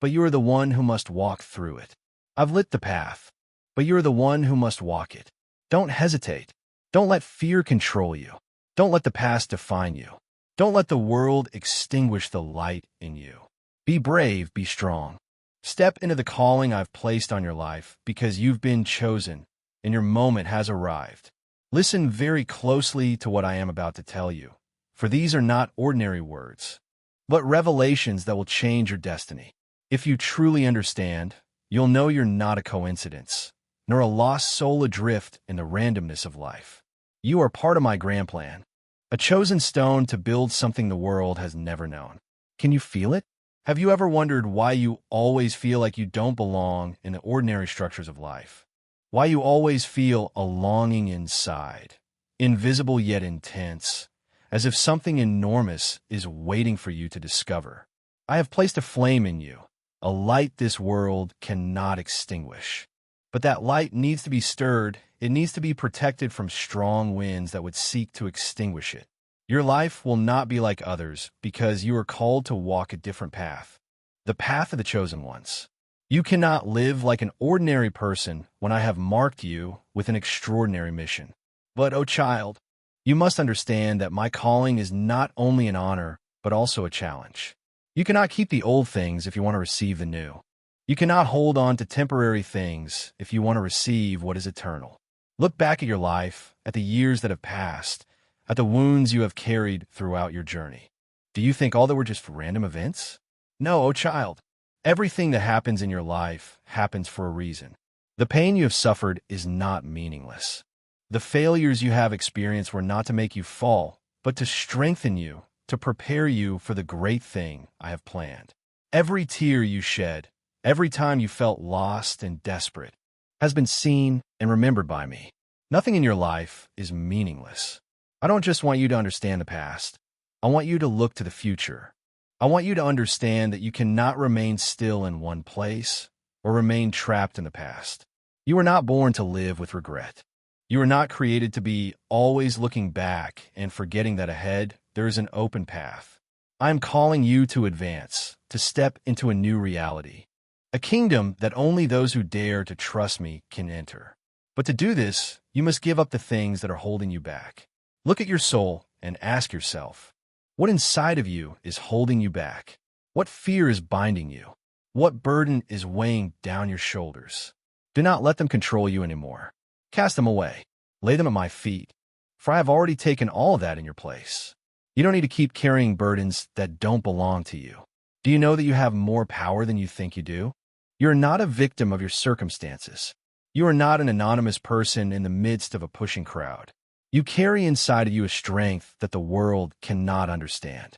but you are the one who must walk through it. I've lit the path, but you are the one who must walk it. Don't hesitate. Don't let fear control you. Don't let the past define you. Don't let the world extinguish the light in you. Be brave, be strong. Step into the calling I've placed on your life because you've been chosen and your moment has arrived. Listen very closely to what I am about to tell you, for these are not ordinary words, but revelations that will change your destiny. If you truly understand, you'll know you're not a coincidence, nor a lost soul adrift in the randomness of life. You are part of my grand plan, a chosen stone to build something the world has never known. Can you feel it? Have you ever wondered why you always feel like you don't belong in the ordinary structures of life? Why you always feel a longing inside, invisible yet intense, as if something enormous is waiting for you to discover? I have placed a flame in you, a light this world cannot extinguish. But that light needs to be stirred. It needs to be protected from strong winds that would seek to extinguish it. Your life will not be like others because you are called to walk a different path, the path of the chosen ones. You cannot live like an ordinary person when I have marked you with an extraordinary mission. But, oh child, you must understand that my calling is not only an honor, but also a challenge. You cannot keep the old things if you want to receive the new. You cannot hold on to temporary things if you want to receive what is eternal. Look back at your life, at the years that have passed, at the wounds you have carried throughout your journey. Do you think all that were just random events? No, oh child. Everything that happens in your life happens for a reason. The pain you have suffered is not meaningless. The failures you have experienced were not to make you fall, but to strengthen you, to prepare you for the great thing I have planned. Every tear you shed, every time you felt lost and desperate, has been seen and remembered by me. Nothing in your life is meaningless. I don't just want you to understand the past. I want you to look to the future. I want you to understand that you cannot remain still in one place or remain trapped in the past. You were not born to live with regret. You were not created to be always looking back and forgetting that ahead there is an open path. I am calling you to advance, to step into a new reality, a kingdom that only those who dare to trust me can enter. But to do this, you must give up the things that are holding you back. Look at your soul and ask yourself, What inside of you is holding you back? What fear is binding you? What burden is weighing down your shoulders? Do not let them control you anymore. Cast them away. Lay them at my feet, for I have already taken all of that in your place. You don't need to keep carrying burdens that don't belong to you. Do you know that you have more power than you think you do? You are not a victim of your circumstances. You are not an anonymous person in the midst of a pushing crowd. You carry inside of you a strength that the world cannot understand.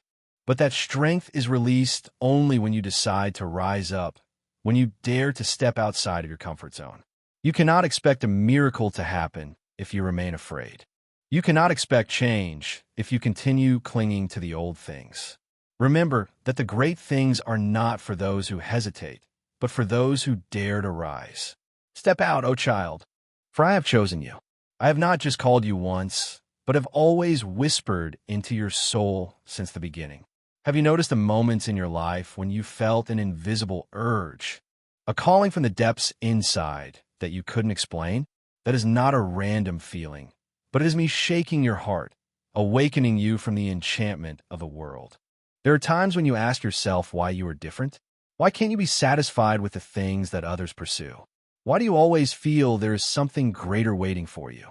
But that strength is released only when you decide to rise up, when you dare to step outside of your comfort zone. You cannot expect a miracle to happen if you remain afraid. You cannot expect change if you continue clinging to the old things. Remember that the great things are not for those who hesitate, but for those who dare to rise. Step out, O child, for I have chosen you. I have not just called you once, but have always whispered into your soul since the beginning. Have you noticed the moments in your life when you felt an invisible urge, a calling from the depths inside that you couldn't explain? That is not a random feeling, but it is me shaking your heart, awakening you from the enchantment of the world. There are times when you ask yourself why you are different. Why can't you be satisfied with the things that others pursue? Why do you always feel there is something greater waiting for you?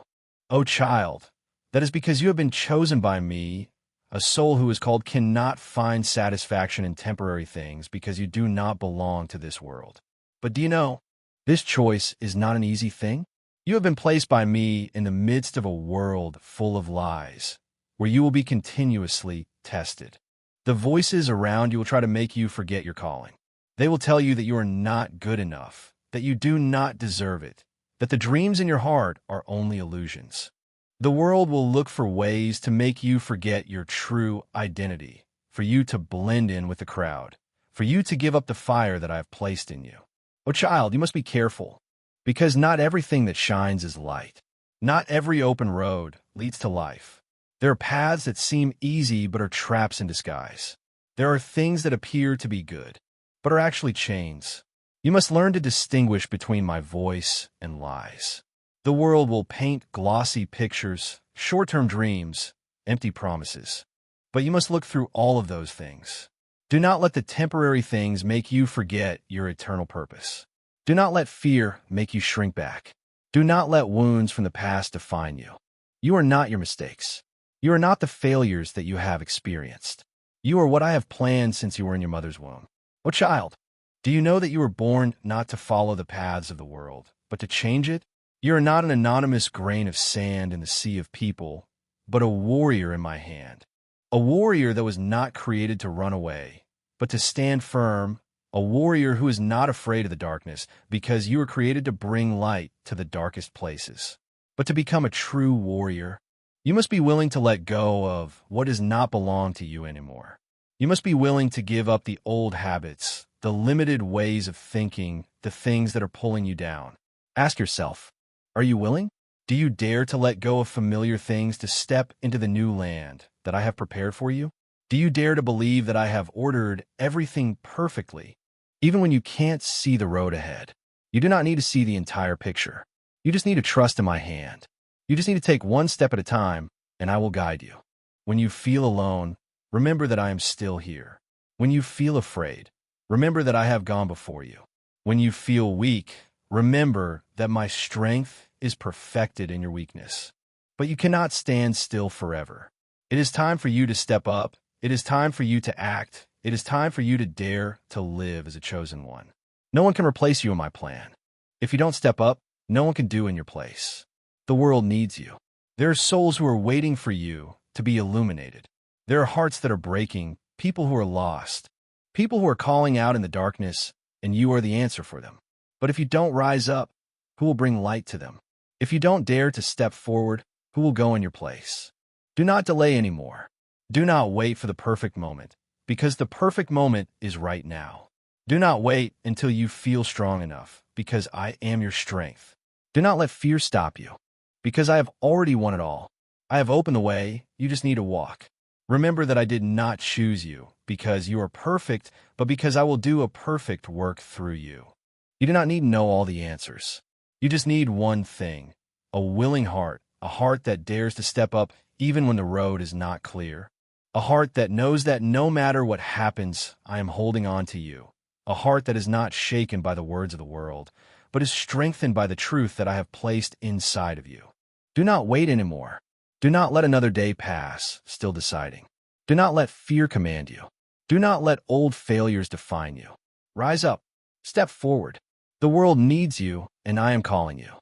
O child, that is because you have been chosen by me. A soul who is called cannot find satisfaction in temporary things because you do not belong to this world. But do you know, this choice is not an easy thing? You have been placed by me in the midst of a world full of lies, where you will be continuously tested. The voices around you will try to make you forget your calling. They will tell you that you are not good enough, that you do not deserve it, that the dreams in your heart are only illusions. The world will look for ways to make you forget your true identity, for you to blend in with the crowd, for you to give up the fire that I have placed in you. Oh child, you must be careful, because not everything that shines is light. Not every open road leads to life. There are paths that seem easy but are traps in disguise. There are things that appear to be good, but are actually chains. You must learn to distinguish between my voice and lies. The world will paint glossy pictures, short-term dreams, empty promises. But you must look through all of those things. Do not let the temporary things make you forget your eternal purpose. Do not let fear make you shrink back. Do not let wounds from the past define you. You are not your mistakes. You are not the failures that you have experienced. You are what I have planned since you were in your mother's womb. Oh child, do you know that you were born not to follow the paths of the world, but to change it? You are not an anonymous grain of sand in the sea of people, but a warrior in my hand. A warrior that was not created to run away, but to stand firm. A warrior who is not afraid of the darkness, because you were created to bring light to the darkest places. But to become a true warrior, you must be willing to let go of what does not belong to you anymore. You must be willing to give up the old habits, the limited ways of thinking, the things that are pulling you down. Ask yourself, are you willing? Do you dare to let go of familiar things to step into the new land that I have prepared for you? Do you dare to believe that I have ordered everything perfectly, even when you can't see the road ahead? You do not need to see the entire picture. You just need to trust in my hand. You just need to take one step at a time, and I will guide you. When you feel alone, remember that I am still here. When you feel afraid, remember that I have gone before you. When you feel weak, remember that my strength is perfected in your weakness. But you cannot stand still forever. It is time for you to step up. It is time for you to act. It is time for you to dare to live as a chosen one. No one can replace you in my plan. If you don't step up, no one can do in your place. The world needs you. There are souls who are waiting for you to be illuminated. There are hearts that are breaking, people who are lost, people who are calling out in the darkness, and you are the answer for them. But if you don't rise up, who will bring light to them? If you don't dare to step forward, who will go in your place? Do not delay anymore. Do not wait for the perfect moment, because the perfect moment is right now. Do not wait until you feel strong enough, because I am your strength. Do not let fear stop you, because I have already won it all. I have opened the way, you just need to walk. Remember that I did not choose you because you are perfect, but because I will do a perfect work through you. You do not need to know all the answers. You just need one thing, a willing heart, a heart that dares to step up even when the road is not clear. A heart that knows that no matter what happens, I am holding on to you. A heart that is not shaken by the words of the world, but is strengthened by the truth that I have placed inside of you. Do not wait anymore. Do not let another day pass, still deciding. Do not let fear command you. Do not let old failures define you. Rise up. Step forward. The world needs you, and I am calling you.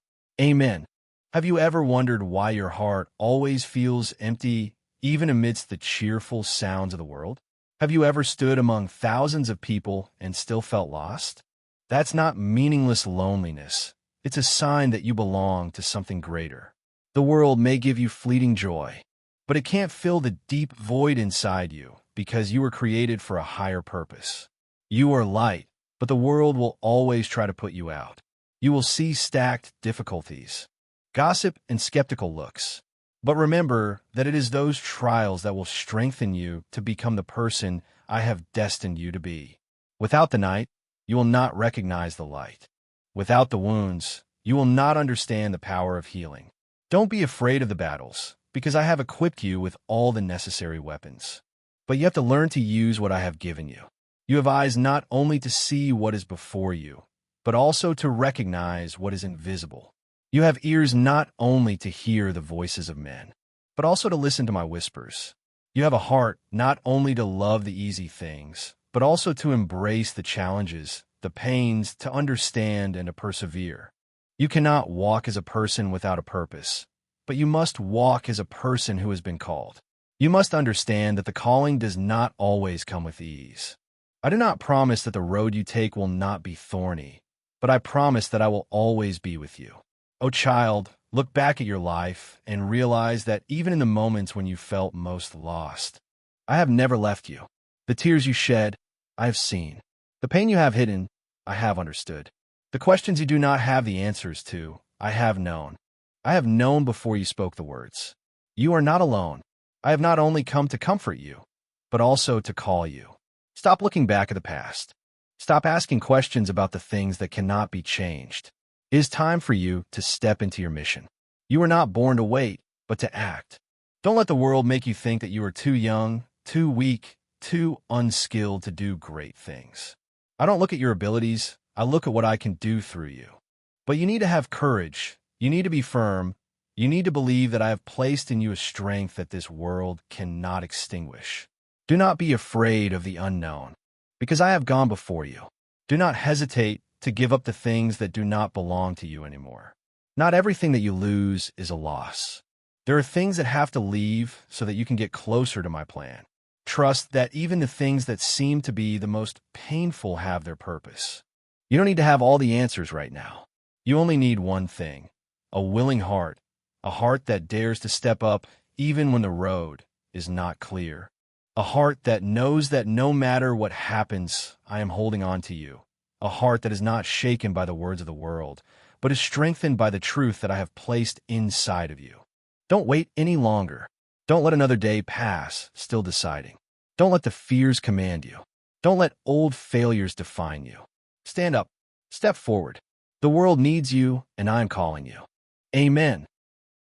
Amen. Have you ever wondered why your heart always feels empty, even amidst the cheerful sounds of the world? Have you ever stood among thousands of people and still felt lost? That's not meaningless loneliness. It's a sign that you belong to something greater. The world may give you fleeting joy, but it can't fill the deep void inside you because you were created for a higher purpose. You are light, but the world will always try to put you out. You will see stacked difficulties, gossip, and skeptical looks. But remember that it is those trials that will strengthen you to become the person I have destined you to be. Without the night, you will not recognize the light. Without the wounds, you will not understand the power of healing. Don't be afraid of the battles, because I have equipped you with all the necessary weapons. But you have to learn to use what I have given you. You have eyes not only to see what is before you, but also to recognize what is invisible. You have ears not only to hear the voices of men, but also to listen to my whispers. You have a heart not only to love the easy things, but also to embrace the challenges, the pains, to understand and to persevere. You cannot walk as a person without a purpose, but you must walk as a person who has been called. You must understand that the calling does not always come with ease. I do not promise that the road you take will not be thorny, but I promise that I will always be with you. O child, look back at your life and realize that even in the moments when you felt most lost, I have never left you. The tears you shed, I have seen. The pain you have hidden, I have understood. The questions you do not have the answers to, I have known. I have known before you spoke the words. You are not alone. I have not only come to comfort you, but also to call you. Stop looking back at the past. Stop asking questions about the things that cannot be changed. It is time for you to step into your mission. You were not born to wait, but to act. Don't let the world make you think that you are too young, too weak, too unskilled to do great things. I don't look at your abilities, I look at what I can do through you. But you need to have courage, you need to be firm, you need to believe that I have placed in you a strength that this world cannot extinguish. Do not be afraid of the unknown, because I have gone before you. Do not hesitate to give up the things that do not belong to you anymore. Not everything that you lose is a loss. There are things that have to leave so that you can get closer to my plan. Trust that even the things that seem to be the most painful have their purpose. You don't need to have all the answers right now. You only need one thing: a willing heart, a heart that dares to step up even when the road is not clear. A heart that knows that no matter what happens, I am holding on to you. A heart that is not shaken by the words of the world, but is strengthened by the truth that I have placed inside of you. Don't wait any longer. Don't let another day pass, still deciding. Don't let the fears command you. Don't let old failures define you. Stand up. Step forward. The world needs you, and I am calling you. Amen.